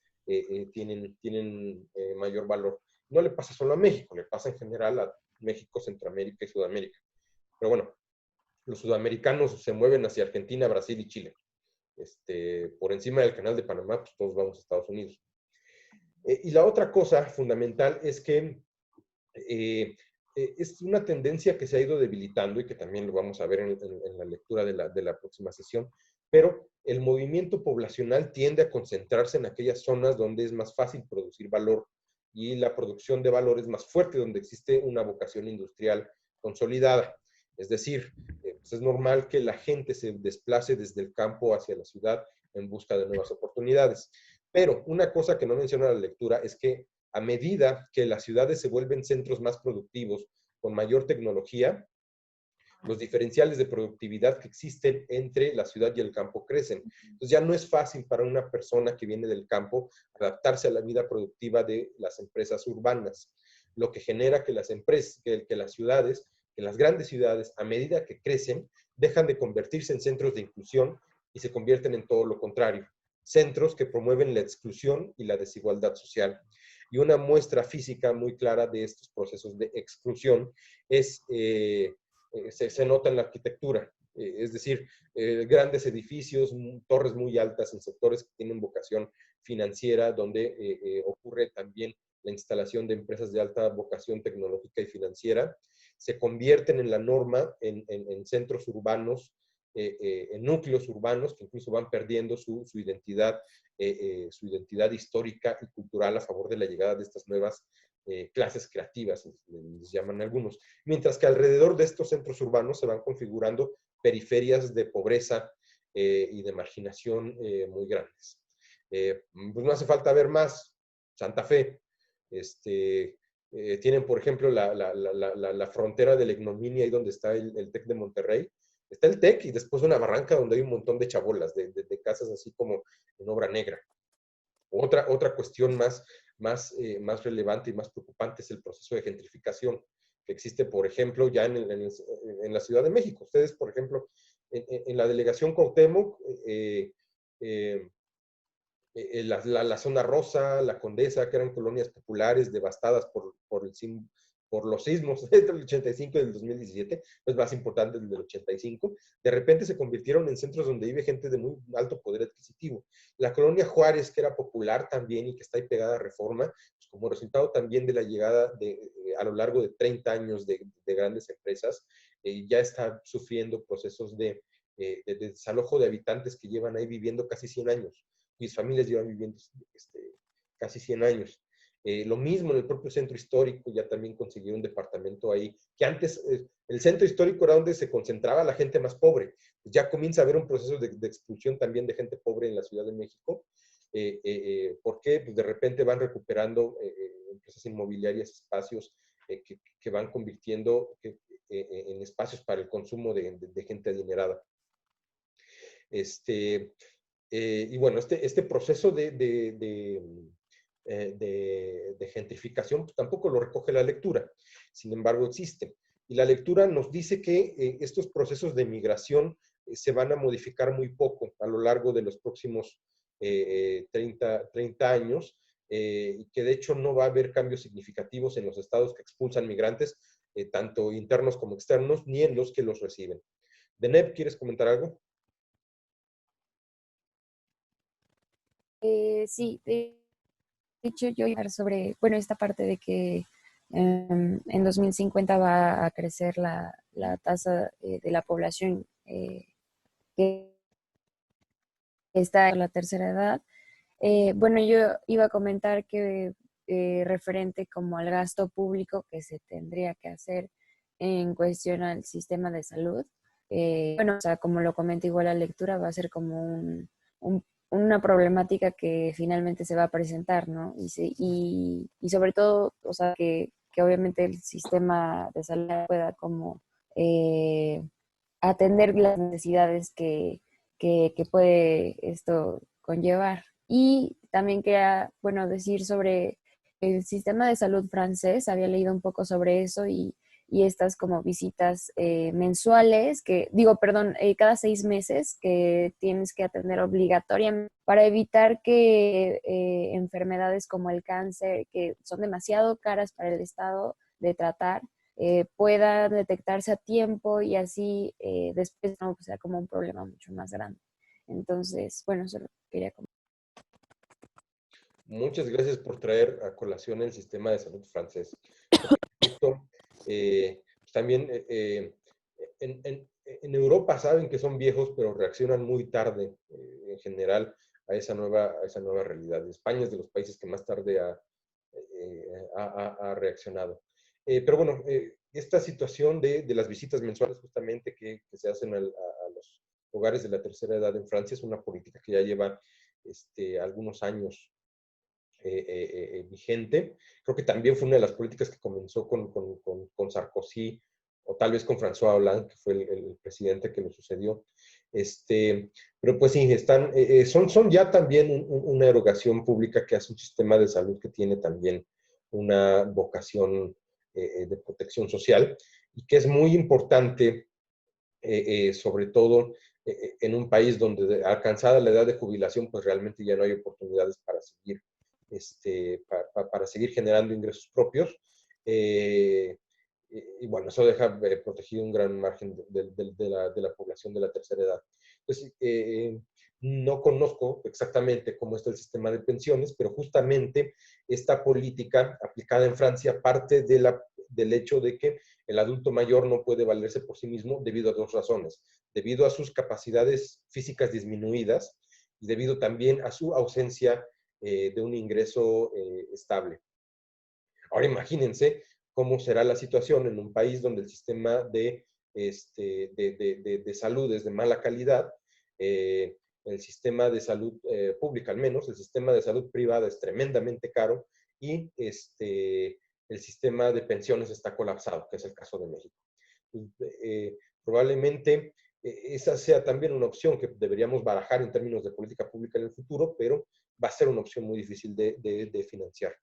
Speaker 1: tienen mayor valor. No le pasa solo a México, le pasa en general a México, Centroamérica y Sudamérica. Pero bueno, los sudamericanos se mueven hacia Argentina, Brasil y Chile. Por encima del canal de Panamá, pues todos vamos a Estados Unidos. Y la otra cosa fundamental es que es una tendencia que se ha ido debilitando y que también lo vamos a ver en la lectura de la próxima sesión, pero el movimiento poblacional tiende a concentrarse en aquellas zonas donde es más fácil producir valor y la producción de valor es más fuerte, donde existe una vocación industrial consolidada. Es decir, pues es normal que la gente se desplace desde el campo hacia la ciudad en busca de nuevas oportunidades. Pero una cosa que no menciona la lectura es que a medida que las ciudades se vuelven centros más productivos, con mayor tecnología, los diferenciales de productividad que existen entre la ciudad y el campo crecen. Entonces ya no es fácil para una persona que viene del campo adaptarse a la vida productiva de las empresas urbanas, lo que genera que las empresas, que las ciudades, que las grandes ciudades, a medida que crecen, dejan de convertirse en centros de inclusión y se convierten en todo lo contrario, centros que promueven la exclusión y la desigualdad social. Y una muestra física muy clara de estos procesos de exclusión es, se nota en la arquitectura, es decir, grandes edificios, torres muy altas en sectores que tienen vocación financiera, donde ocurre también la instalación de empresas de alta vocación tecnológica y financiera, se convierten en la norma en centros urbanos, en núcleos urbanos que incluso van perdiendo su identidad histórica y cultural a favor de la llegada de estas nuevas clases creativas, les llaman algunos. Mientras que alrededor de estos centros urbanos se van configurando periferias de pobreza y de marginación muy grandes. Pues no hace falta ver más. Santa Fe, tienen, por ejemplo, la frontera de la ignominia, ahí donde está el TEC de Monterrey. Está el TEC y después una barranca donde hay un montón de chabolas, de casas así como en obra negra. Otra cuestión más relevante y más preocupante es el proceso de gentrificación que existe, por ejemplo, ya en la Ciudad de México. Ustedes, por ejemplo, en la delegación Cuauhtémoc, la zona rosa, la Condesa, que eran colonias populares devastadas por los sismos del 85 y del 2017, pues más importante el del 85, de repente se convirtieron en centros donde vive gente de muy alto poder adquisitivo. La colonia Juárez, que era popular también y que está ahí pegada a Reforma, pues como resultado también de la llegada a lo largo de 30 años de grandes empresas, ya está sufriendo procesos de desalojo de habitantes que llevan ahí viviendo casi 100 años. Mis familias llevan viviendo casi 100 años. Lo mismo en el propio centro histórico, ya también consiguieron un departamento ahí, que antes el centro histórico era donde se concentraba la gente más pobre. Pues ya comienza a haber un proceso de expulsión también de gente pobre en la Ciudad de México. ¿Por qué? Pues de repente van recuperando empresas inmobiliarias, espacios que van convirtiendo en espacios para el consumo de gente adinerada. Y bueno, este proceso de gentrificación pues, tampoco lo recoge la lectura, sin embargo existe. Y la lectura nos dice que estos procesos de migración se van a modificar muy poco a lo largo de los próximos 30 años, y que de hecho no va a haber cambios significativos en los estados que expulsan migrantes, tanto internos como externos, ni en los que los reciben. Deneb, ¿quieres comentar algo?
Speaker 7: Sí, de hecho yo iba a hablar sobre, bueno, esta parte de que en 2050 va a crecer la tasa de la población que está en la tercera edad. Bueno, yo iba a comentar que referente como al gasto público que se tendría que hacer en cuestión al sistema de salud, bueno, o sea, como lo comenta igual la lectura, va a ser como una problemática que finalmente se va a presentar, ¿no? Y sobre todo, o sea, que obviamente el sistema de salud pueda como atender las necesidades que puede esto conllevar. Y también quería, bueno, decir sobre el sistema de salud francés, había leído un poco sobre eso y estas como visitas mensuales, perdón, cada 6 meses que tienes que atender obligatoriamente para evitar que enfermedades como el cáncer, que son demasiado caras para el Estado de tratar, puedan detectarse a tiempo y así después no sea como un problema mucho más grande. Entonces, bueno, eso lo quería comentar.
Speaker 1: Muchas gracias por traer a colación el sistema de salud francés. Justo, pues también en Europa saben que son viejos, pero reaccionan muy tarde en general a esa nueva realidad. España es de los países que más tarde ha reaccionado. Pero bueno, esta situación de las visitas mensuales justamente que se hacen a los hogares de la tercera edad en Francia es una política que ya lleva algunos años vigente. Creo que también fue una de las políticas que comenzó con Sarkozy, o tal vez con François Hollande, que fue el presidente que lo sucedió. Pero pues sí, son ya también una erogación pública que hace un sistema de salud que tiene también una vocación de protección social y que es muy importante, sobre todo en un país donde alcanzada la edad de jubilación, pues realmente ya no hay oportunidades para seguir generando ingresos propios. Y bueno, eso deja protegido un gran margen de la población de la tercera edad. Entonces, no conozco exactamente cómo está el sistema de pensiones, pero justamente esta política aplicada en Francia parte del hecho de que el adulto mayor no puede valerse por sí mismo debido a dos razones. Debido a sus capacidades físicas disminuidas y debido también a su ausencia de un ingreso estable. Ahora imagínense cómo será la situación en un país donde el sistema de salud es de mala calidad, el sistema de salud pública al menos, el sistema de salud privada es tremendamente caro y el sistema de pensiones está colapsado, que es el caso de México. Probablemente esa sea también una opción que deberíamos barajar en términos de política pública en el futuro, pero va a ser una opción muy difícil de financiar.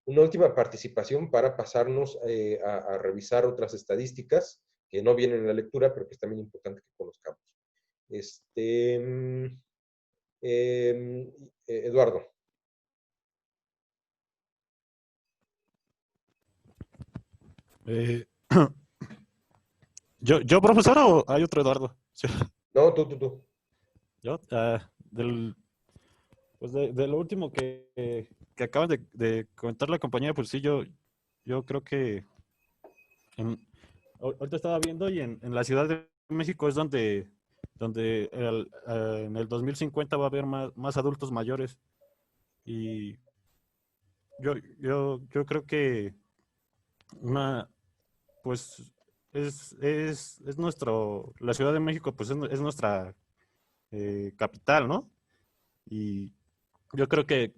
Speaker 1: Una última participación para pasarnos a revisar otras estadísticas que no vienen en la lectura, pero que es también importante que conozcamos. Eduardo.
Speaker 9: ¿Yo, profesor, o hay otro Eduardo?
Speaker 1: No, tú.
Speaker 9: Yo, pues de lo último que acaban de comentar la compañera, pues sí, yo creo que ahorita estaba viendo y en la Ciudad de México es donde en el 2050 va a haber más adultos mayores. Y yo creo que pues la Ciudad de México pues es nuestra capital, ¿no? Y yo creo que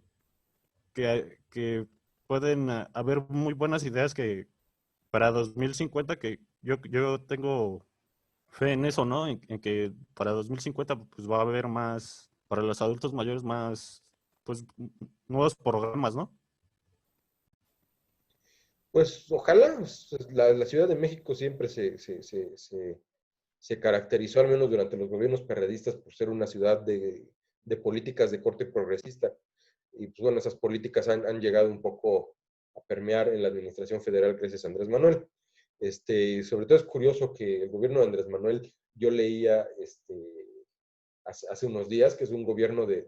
Speaker 9: pueden haber muy buenas ideas que para 2050, que yo tengo fe en eso, ¿no? En que para 2050 pues va a haber para los adultos mayores pues nuevos programas, ¿no?
Speaker 1: Pues ojalá, la Ciudad de México siempre se caracterizó, al menos durante los gobiernos perredistas, por ser una ciudad de políticas de corte progresista. Y pues bueno, esas políticas han llegado un poco a permear en la administración federal gracias a Andrés Manuel. Sobre todo es curioso que el gobierno de Andrés Manuel, yo leía hace unos días, que es un gobierno de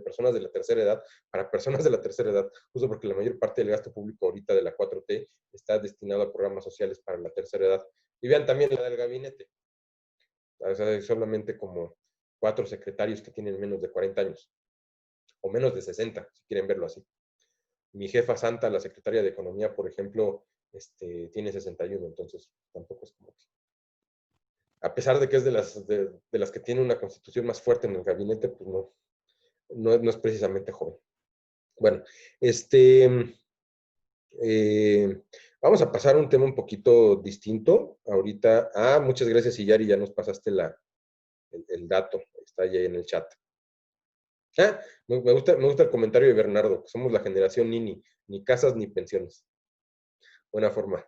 Speaker 1: personas de la tercera edad, para personas de la tercera edad, justo porque la mayor parte del gasto público ahorita de la 4T está destinado a programas sociales para la tercera edad. Y vean también la del gabinete. O sea, hay solamente como 4 secretarios que tienen menos de 40 años, o menos de 60, si quieren verlo así. Mi jefa santa, la secretaria de Economía, por ejemplo, tiene 61, entonces tampoco es como que... A pesar de que es de las que tiene una constitución más fuerte en el gabinete, pues no es precisamente joven. Bueno, vamos a pasar a un tema un poquito distinto. Ahorita, muchas gracias, Iyari, ya nos pasaste el dato, está ahí en el chat. Me gusta el comentario de Bernardo, que somos la generación ni casas ni pensiones. Buena forma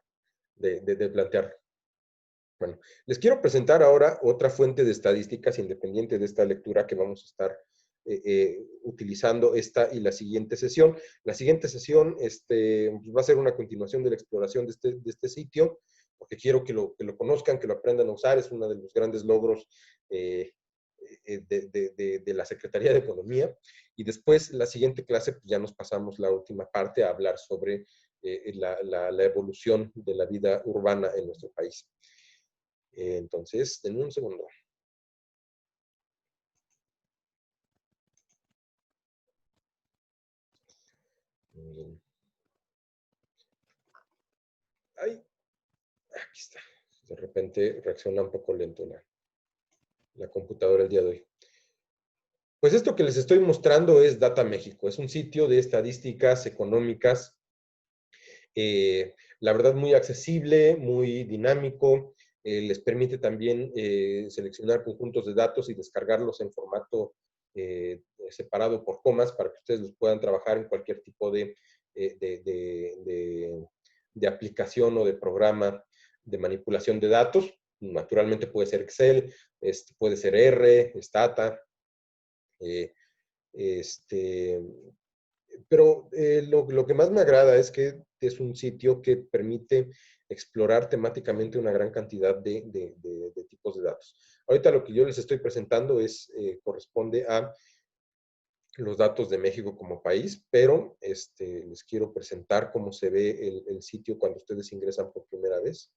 Speaker 1: de plantear. Bueno, les quiero presentar ahora otra fuente de estadísticas independiente de esta lectura que vamos a estar utilizando esta y la siguiente sesión. La siguiente sesión va a ser una continuación de la exploración de este sitio, porque quiero que lo conozcan, que lo aprendan a usar. Es uno de los grandes logros de la Secretaría de Economía. Y después, la siguiente clase, pues ya nos pasamos la última parte a hablar sobre la evolución de la vida urbana en nuestro país. Entonces, denme un segundo. Muy bien. Ay, aquí está. De repente reacciona un poco lento la computadora el día de hoy. Pues esto que les estoy mostrando es Data México. Es un sitio de estadísticas económicas, la verdad muy accesible, muy dinámico. Les permite también seleccionar conjuntos de datos y descargarlos en formato separado por comas para que ustedes los puedan trabajar en cualquier tipo de aplicación o de programa de manipulación de datos. Naturalmente puede ser Excel, puede ser R, Stata, pero lo que más me agrada es que es un sitio que permite explorar temáticamente una gran cantidad de tipos de datos. Ahorita lo que yo les estoy presentando corresponde a los datos de México como país, pero les quiero presentar cómo se ve el sitio cuando ustedes ingresan por primera vez.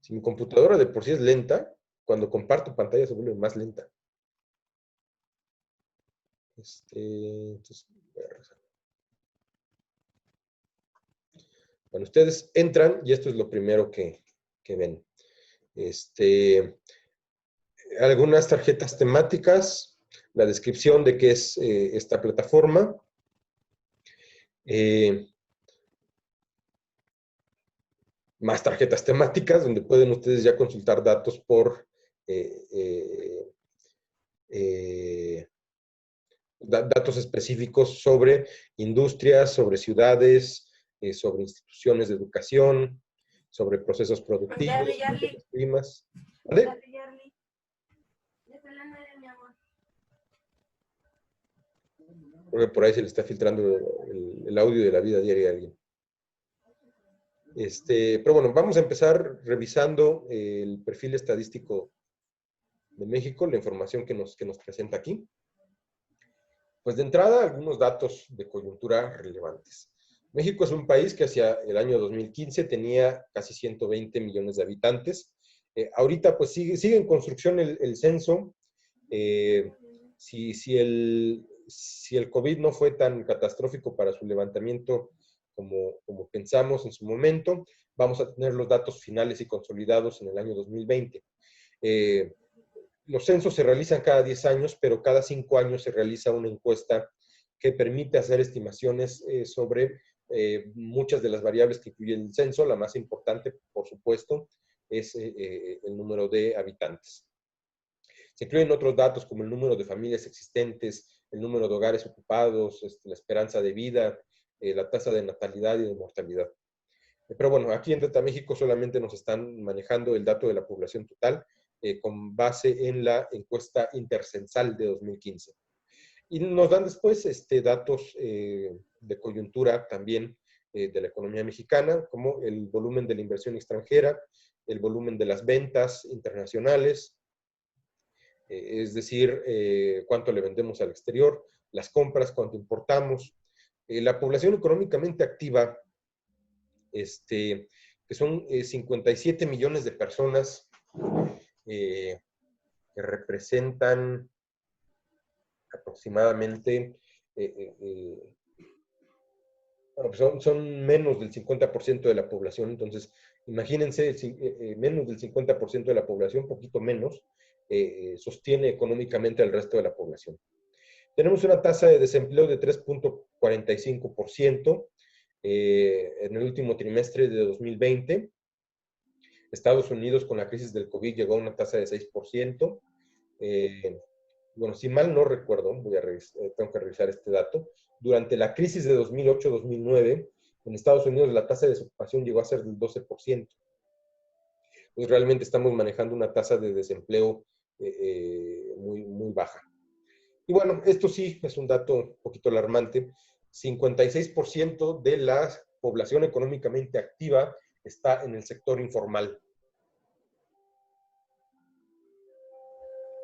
Speaker 1: Si mi computadora de por sí es lenta, cuando comparto pantalla se vuelve más lenta. Entonces, voy a regresar. Bueno, ustedes entran y esto es lo primero que ven. Algunas tarjetas temáticas, la descripción de qué es esta plataforma. Más tarjetas temáticas, donde pueden ustedes ya consultar datos por datos específicos sobre industrias, sobre ciudades, sobre instituciones de educación, sobre procesos productivos, materias primas. ¿Vale? Creo que por ahí se le está filtrando el audio de la vida diaria a alguien. Pero bueno, vamos a empezar revisando el perfil estadístico de México, la información que nos presenta aquí. Pues de entrada, algunos datos de coyuntura relevantes. México es un país que hacia el año 2015 tenía casi 120 millones de habitantes. Ahorita pues sigue en construcción el censo. Si el COVID no fue tan catastrófico para su levantamiento como pensamos en su momento, vamos a tener los datos finales y consolidados en el año 2020. Los censos se realizan cada 10 años, pero cada 5 años se realiza una encuesta que permite hacer estimaciones sobre muchas de las variables que incluye el censo. La más importante, por supuesto, es el número de habitantes. Se incluyen otros datos como el número de familias existentes, el número de hogares ocupados, la esperanza de vida, la tasa de natalidad y de mortalidad. Pero bueno, aquí en Data México solamente nos están manejando el dato de la población total con base en la encuesta intercensal de 2015. Y nos dan después datos de coyuntura también de la economía mexicana, como el volumen de la inversión extranjera, el volumen de las ventas internacionales, es decir, cuánto le vendemos al exterior, las compras, cuánto importamos, la población económicamente activa, que son 57 millones de personas que representan aproximadamente, son menos del 50% de la población, entonces imagínense, menos del 50% de la población, poquito menos, sostiene económicamente al resto de la población. Tenemos una tasa de desempleo de 3.45% en el último trimestre de 2020. Estados Unidos, con la crisis del COVID, llegó a una tasa de 6%. Bueno, si mal no recuerdo, tengo que revisar este dato, durante la crisis de 2008-2009, en Estados Unidos la tasa de desocupación llegó a ser del 12%. Pues realmente estamos manejando una tasa de desempleo muy baja. Y bueno, esto sí es un dato un poquito alarmante. 56% de la población económicamente activa está en el sector informal.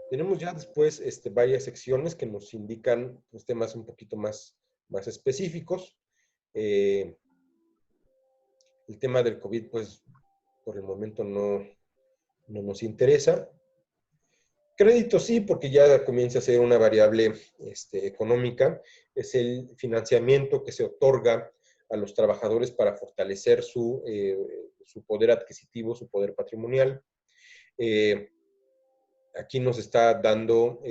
Speaker 1: Tenemos ya después varias secciones que nos indican pues, temas un poquito más específicos. El tema del COVID, pues, por el momento no nos interesa. Crédito sí, porque ya comienza a ser una variable económica. Es el financiamiento que se otorga a los trabajadores para fortalecer su poder adquisitivo, su poder patrimonial. Aquí nos está dando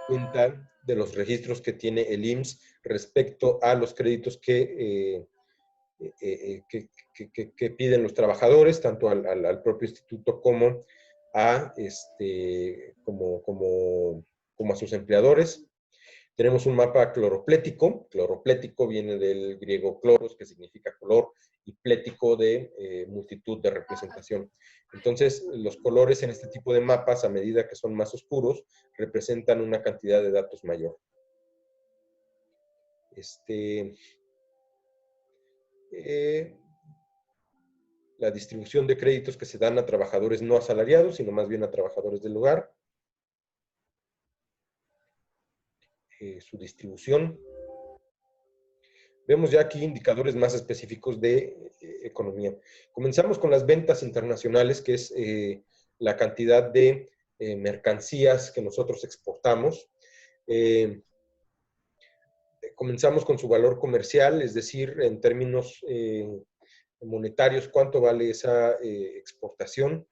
Speaker 1: cuenta de los registros que tiene el IMSS respecto a los créditos que piden los trabajadores, tanto al propio instituto como a, como a sus empleadores. Tenemos un mapa cloroplético. Cloroplético viene del griego cloros, que significa color, y plético de multitud, de representación. Entonces, los colores en este tipo de mapas, a medida que son más oscuros, representan una cantidad de datos mayor. La distribución de créditos que se dan a trabajadores no asalariados, sino más bien a trabajadores del hogar. Su distribución. Vemos ya aquí indicadores más específicos de economía. Comenzamos con las ventas internacionales, que es la cantidad de mercancías que nosotros exportamos. Comenzamos con su valor comercial, es decir, en términos monetarios, cuánto vale esa exportación.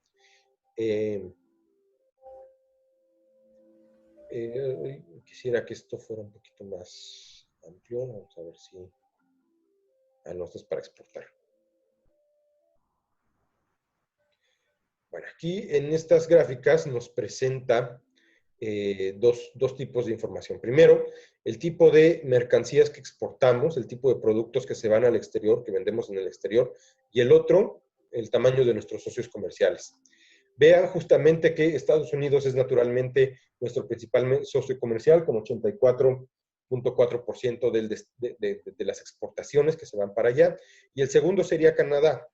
Speaker 1: Quisiera que esto fuera un poquito más amplio. Vamos a ver si... no, esto es para exportar. Bueno, aquí en estas gráficas nos presenta dos tipos de información. Primero, el tipo de mercancías que exportamos, el tipo de productos que se van al exterior, que vendemos en el exterior, y el otro, el tamaño de nuestros socios comerciales. Vean justamente que Estados Unidos es naturalmente nuestro principal socio comercial, con 84.4% de las exportaciones que se van para allá, y el segundo sería Canadá.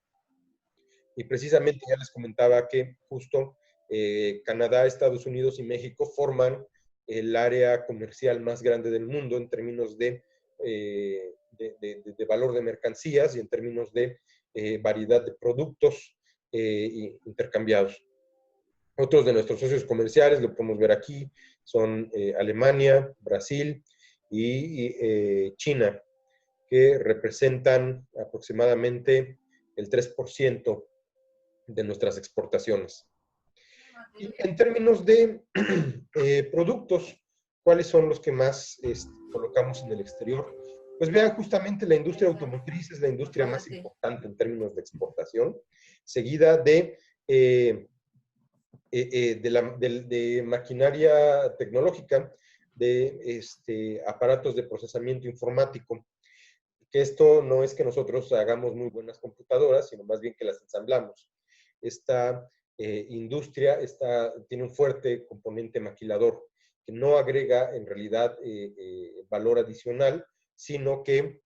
Speaker 1: Y precisamente ya les comentaba que justo Canadá, Estados Unidos y México forman el área comercial más grande del mundo en términos de valor de mercancías y en términos de variedad de productos intercambiados. Otros de nuestros socios comerciales, lo podemos ver aquí, son Alemania, Brasil y China, que representan aproximadamente el 3% de nuestras exportaciones. Y en términos de productos, ¿cuáles son los que más colocamos en el exterior? Pues vean, justamente la industria automotriz es la industria más importante en términos de exportación, seguida de maquinaria tecnológica. de aparatos de procesamiento informático. Que esto no es que nosotros hagamos muy buenas computadoras, sino más bien que las ensamblamos. Esta industria tiene un fuerte componente maquilador, que no agrega en realidad valor adicional, sino que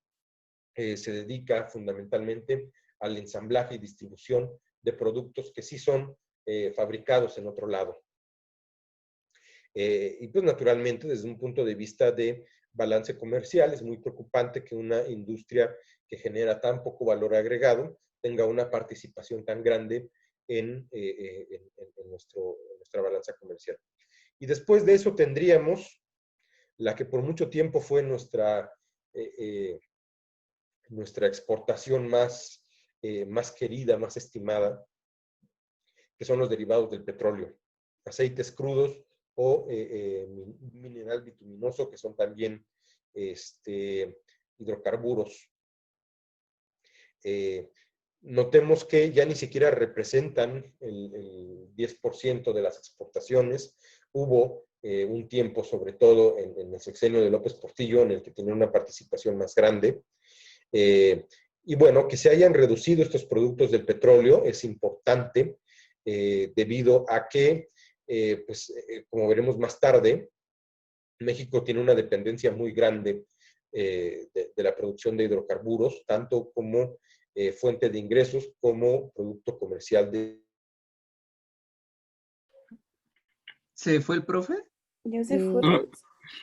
Speaker 1: se dedica fundamentalmente al ensamblaje y distribución de productos que sí son fabricados en otro lado. Y pues naturalmente, desde un punto de vista de balance comercial, es muy preocupante que una industria que genera tan poco valor agregado tenga una participación tan grande en nuestra balanza comercial. Y después de eso tendríamos la que por mucho tiempo fue nuestra exportación más querida, más estimada, que son los derivados del petróleo, aceites crudos o mineral bituminoso, que son también hidrocarburos. Notemos que ya ni siquiera representan el 10% de las exportaciones. Hubo un tiempo, sobre todo en el sexenio de López Portillo, en el que tenía una participación más grande. Y bueno, que se hayan reducido estos productos del petróleo es importante debido a que, como veremos más tarde, México tiene una dependencia muy grande de la producción de hidrocarburos, tanto como fuente de ingresos como producto comercial de...
Speaker 10: ¿Se fue el profe?
Speaker 7: Yo se fue.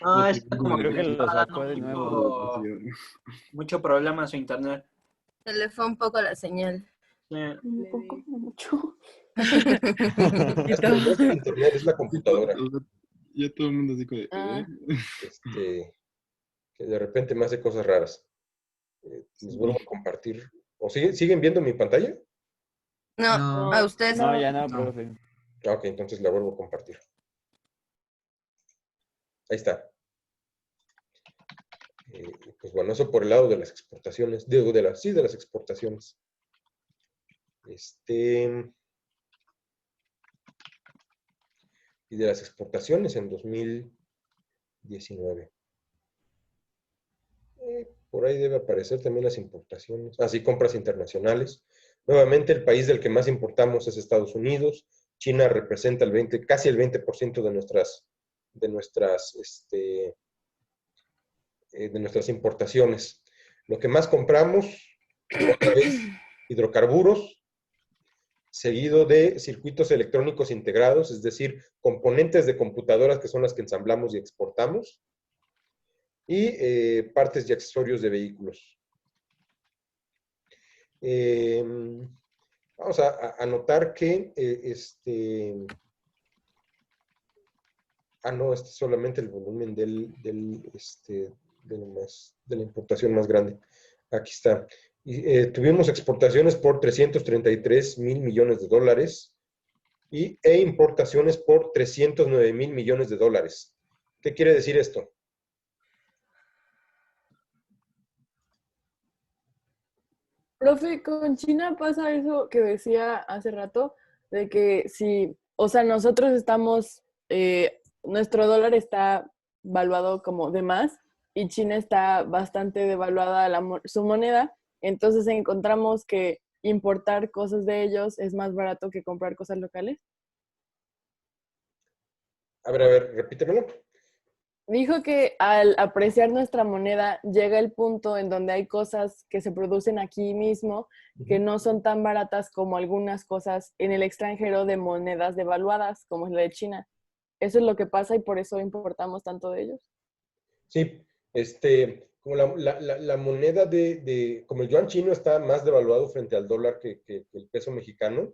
Speaker 10: Ah, está como
Speaker 9: Creo
Speaker 10: que
Speaker 9: que
Speaker 10: le
Speaker 9: lo
Speaker 10: está
Speaker 9: sacó
Speaker 10: dando
Speaker 9: de nuevo.
Speaker 10: mucho problema a su internet.
Speaker 11: Se le fue un poco la señal.
Speaker 10: Sí.
Speaker 6: Un poco, mucho.
Speaker 1: Es que no es el internet, es la computadora.
Speaker 2: Ya todo el mundo así como de,
Speaker 1: Que de repente me hace cosas raras. Les vuelvo a compartir. ¿O siguen viendo mi pantalla?
Speaker 11: No, a usted.
Speaker 9: No, ya no, profe.
Speaker 1: Ok, entonces la vuelvo a compartir. Ahí está. Pues bueno, eso por el lado de las exportaciones. De las exportaciones. Y de las exportaciones en 2019. Por ahí debe aparecer también las importaciones. Sí, compras internacionales. Nuevamente, el país del que más importamos es Estados Unidos. China representa casi el 20% de nuestras importaciones. Lo que más compramos, otra vez, hidrocarburos, seguido de circuitos electrónicos integrados, es decir, componentes de computadoras que son las que ensamblamos y exportamos, y partes y accesorios de vehículos. Vamos a notar que no, este es solamente el volumen de la importación más grande. Aquí está. Tuvimos exportaciones por 333,000 millones de dólares e importaciones por 309,000 millones de dólares. ¿Qué quiere decir esto?
Speaker 4: Profe, con China pasa eso que decía hace rato, de que si, o sea, nosotros estamos, nuestro dólar está valuado como de más y China está bastante devaluada su moneda, entonces encontramos que importar cosas de ellos es más barato que comprar cosas locales.
Speaker 1: A ver, repítemelo.
Speaker 4: Dijo que al apreciar nuestra moneda llega el punto en donde hay cosas que se producen aquí mismo que no son tan baratas como algunas cosas en el extranjero de monedas devaluadas, como es la de China. Eso es lo que pasa y por eso importamos tanto de ellos.
Speaker 1: Sí, como la moneda como el yuan chino está más devaluado frente al dólar que el peso mexicano,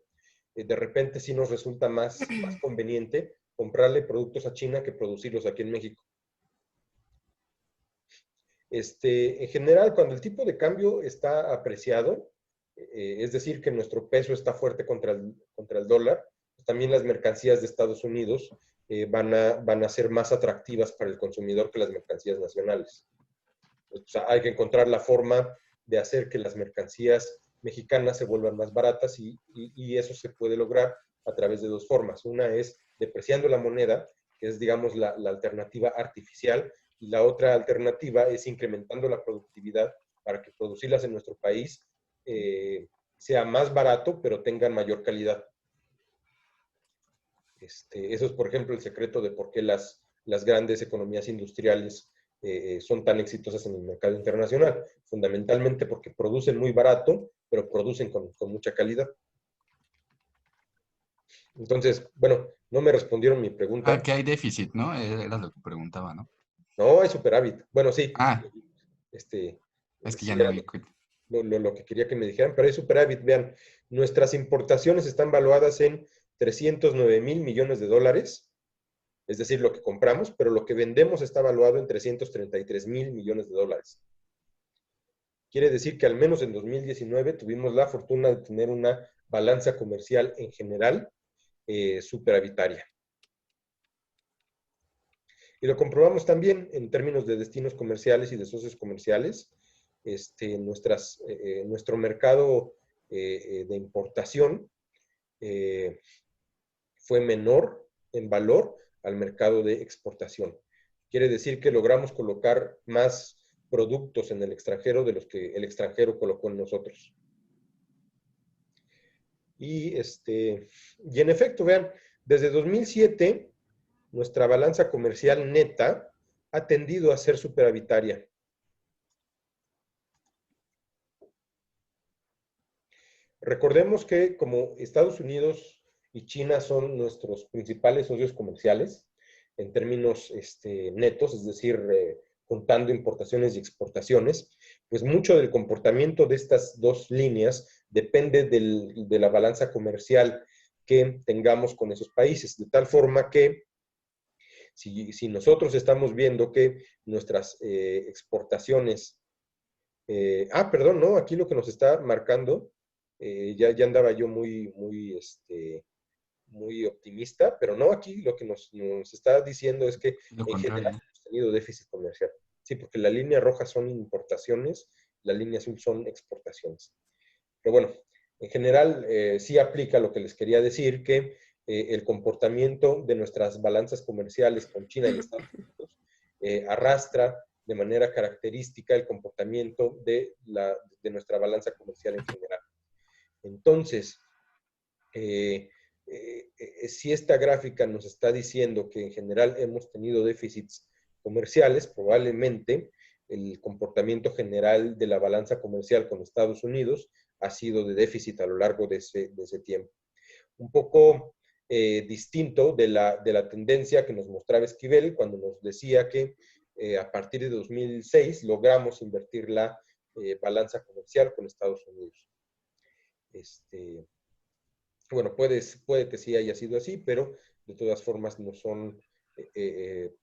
Speaker 1: de repente sí nos resulta más conveniente comprarle productos a China que producirlos aquí en México. En general, cuando el tipo de cambio está apreciado, es decir, que nuestro peso está fuerte contra el dólar, pues también las mercancías de Estados Unidos van a ser más atractivas para el consumidor que las mercancías nacionales. O sea, hay que encontrar la forma de hacer que las mercancías mexicanas se vuelvan más baratas y eso se puede lograr a través de dos formas. Una es depreciando la moneda que es, digamos, la alternativa artificial, y la otra alternativa es incrementando la productividad para que producirlas en nuestro país sea más barato, pero tengan mayor calidad. Eso es, por ejemplo, el secreto de por qué las grandes economías industriales son tan exitosas en el mercado internacional. Fundamentalmente porque producen muy barato, pero producen con mucha calidad. Entonces, bueno, no me respondieron mi pregunta.
Speaker 5: Ah, que hay déficit, ¿no? Era lo que preguntaba, ¿no?
Speaker 1: No, hay superávit. Bueno, sí.
Speaker 5: Ah, es que
Speaker 1: sí,
Speaker 5: ya no vi.
Speaker 1: Lo que quería que me dijeran, pero hay superávit. Vean, nuestras importaciones están valuadas en 309,000 millones de dólares, es decir, lo que compramos, pero lo que vendemos está valuado en 333,000 millones de dólares. Quiere decir que al menos en 2019 tuvimos la fortuna de tener una balanza comercial en general superavitaria. Y lo comprobamos también en términos de destinos comerciales y de socios comerciales. Nuestro mercado de importación fue menor en valor al mercado de exportación. Quiere decir que logramos colocar más productos en el extranjero de los que el extranjero colocó en nosotros. Y en efecto, vean, desde 2007, nuestra balanza comercial neta ha tendido a ser superavitaria. Recordemos que como Estados Unidos y China son nuestros principales socios comerciales en términos netos, es decir, contando importaciones y exportaciones, pues mucho del comportamiento de estas dos líneas depende de la balanza comercial que tengamos con esos países, de tal forma que si nosotros estamos viendo que nuestras exportaciones... perdón, no, aquí lo que nos está marcando, ya andaba yo muy optimista, pero no, aquí lo que nos está diciendo es que en general hemos tenido déficit comercial. Sí, porque la línea roja son importaciones, la línea azul son exportaciones. Pero bueno, en general sí aplica lo que les quería decir, que el comportamiento de nuestras balanzas comerciales con China y Estados Unidos arrastra de manera característica el comportamiento de nuestra balanza comercial en general. Entonces, si esta gráfica nos está diciendo que en general hemos tenido déficits comerciales, probablemente el comportamiento general de la balanza comercial con Estados Unidos ha sido de déficit a lo largo de ese tiempo. Un poco distinto de la tendencia que nos mostraba Esquivel cuando nos decía que a partir de 2006 logramos invertir la balanza comercial con Estados Unidos. Bueno, puede que sí haya sido así, pero de todas formas no son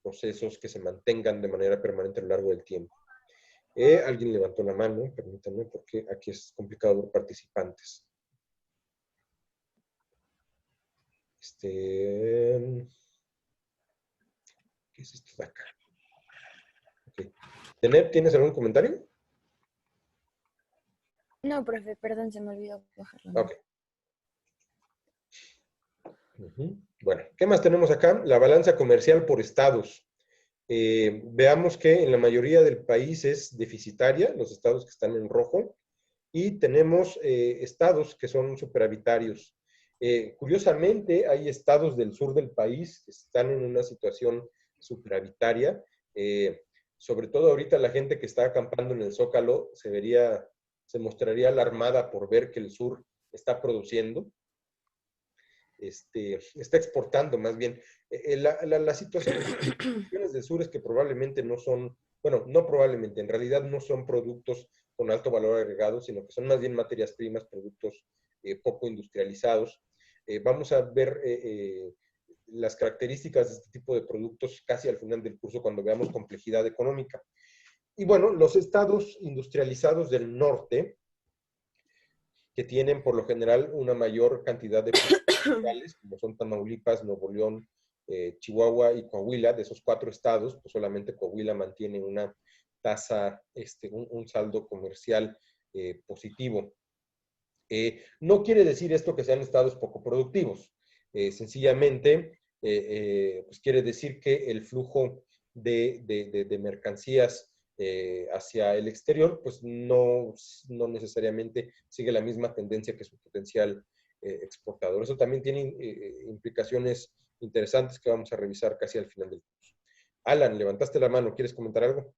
Speaker 1: procesos que se mantengan de manera permanente a lo largo del tiempo. Alguien levantó la mano, permítanme, porque aquí es complicado ver participantes. ¿Qué es esto de acá? Okay. Tenet, ¿tienes algún comentario?
Speaker 7: No, profe, perdón, se me olvidó bajarlo.
Speaker 1: Ok. Bueno, ¿qué más tenemos acá? La balanza comercial por estados. Veamos que en la mayoría del país es deficitaria, los estados que están en rojo, y tenemos estados que son superavitarios. Curiosamente, hay estados del sur del país que están en una situación superavitaria. Sobre todo ahorita la gente que está acampando en el Zócalo se mostraría alarmada por ver que el sur está produciendo. Está exportando más bien. La situación del sur es que probablemente no son, bueno, no probablemente, en realidad no son productos con alto valor agregado, sino que son más bien materias primas, productos poco industrializados. Vamos a ver las características de este tipo de productos casi al final del curso cuando veamos complejidad económica. Y bueno, los estados industrializados del norte, que tienen por lo general una mayor cantidad de locales, como son Tamaulipas, Nuevo León, Chihuahua y Coahuila. De esos 4 estados, pues solamente Coahuila mantiene una tasa, un saldo comercial positivo. No quiere decir esto que sean estados poco productivos. Sencillamente, pues quiere decir que el flujo de mercancías hacia el exterior, pues no necesariamente sigue la misma tendencia que su potencial exportador. Eso también tiene implicaciones interesantes que vamos a revisar casi al final del curso. Alan, levantaste la mano, ¿quieres comentar algo?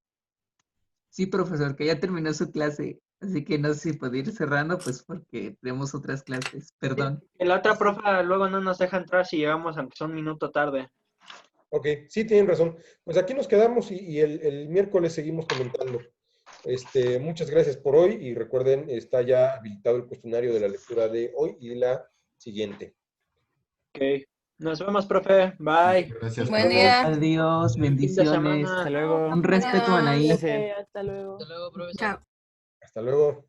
Speaker 12: Sí, profesor, que ya terminó su clase, así que no sé si puede ir cerrando, pues porque tenemos otras clases. Perdón.
Speaker 10: La otra profa luego no nos deja entrar si llegamos aunque sea un minuto tarde.
Speaker 1: Ok, sí, tienen razón. Pues aquí nos quedamos y el miércoles seguimos comentando. Muchas gracias por hoy y recuerden, está ya habilitado el cuestionario de la lectura de hoy y la siguiente.
Speaker 10: Ok. Nos vemos, profe. Bye.
Speaker 5: Gracias.
Speaker 11: Buen día.
Speaker 12: Adiós,
Speaker 10: Fin de
Speaker 12: bendiciones.
Speaker 10: semana.
Speaker 9: Hasta luego.
Speaker 12: Un respeto a Anaí.
Speaker 4: Hasta luego.
Speaker 11: Chao.
Speaker 1: Hasta luego.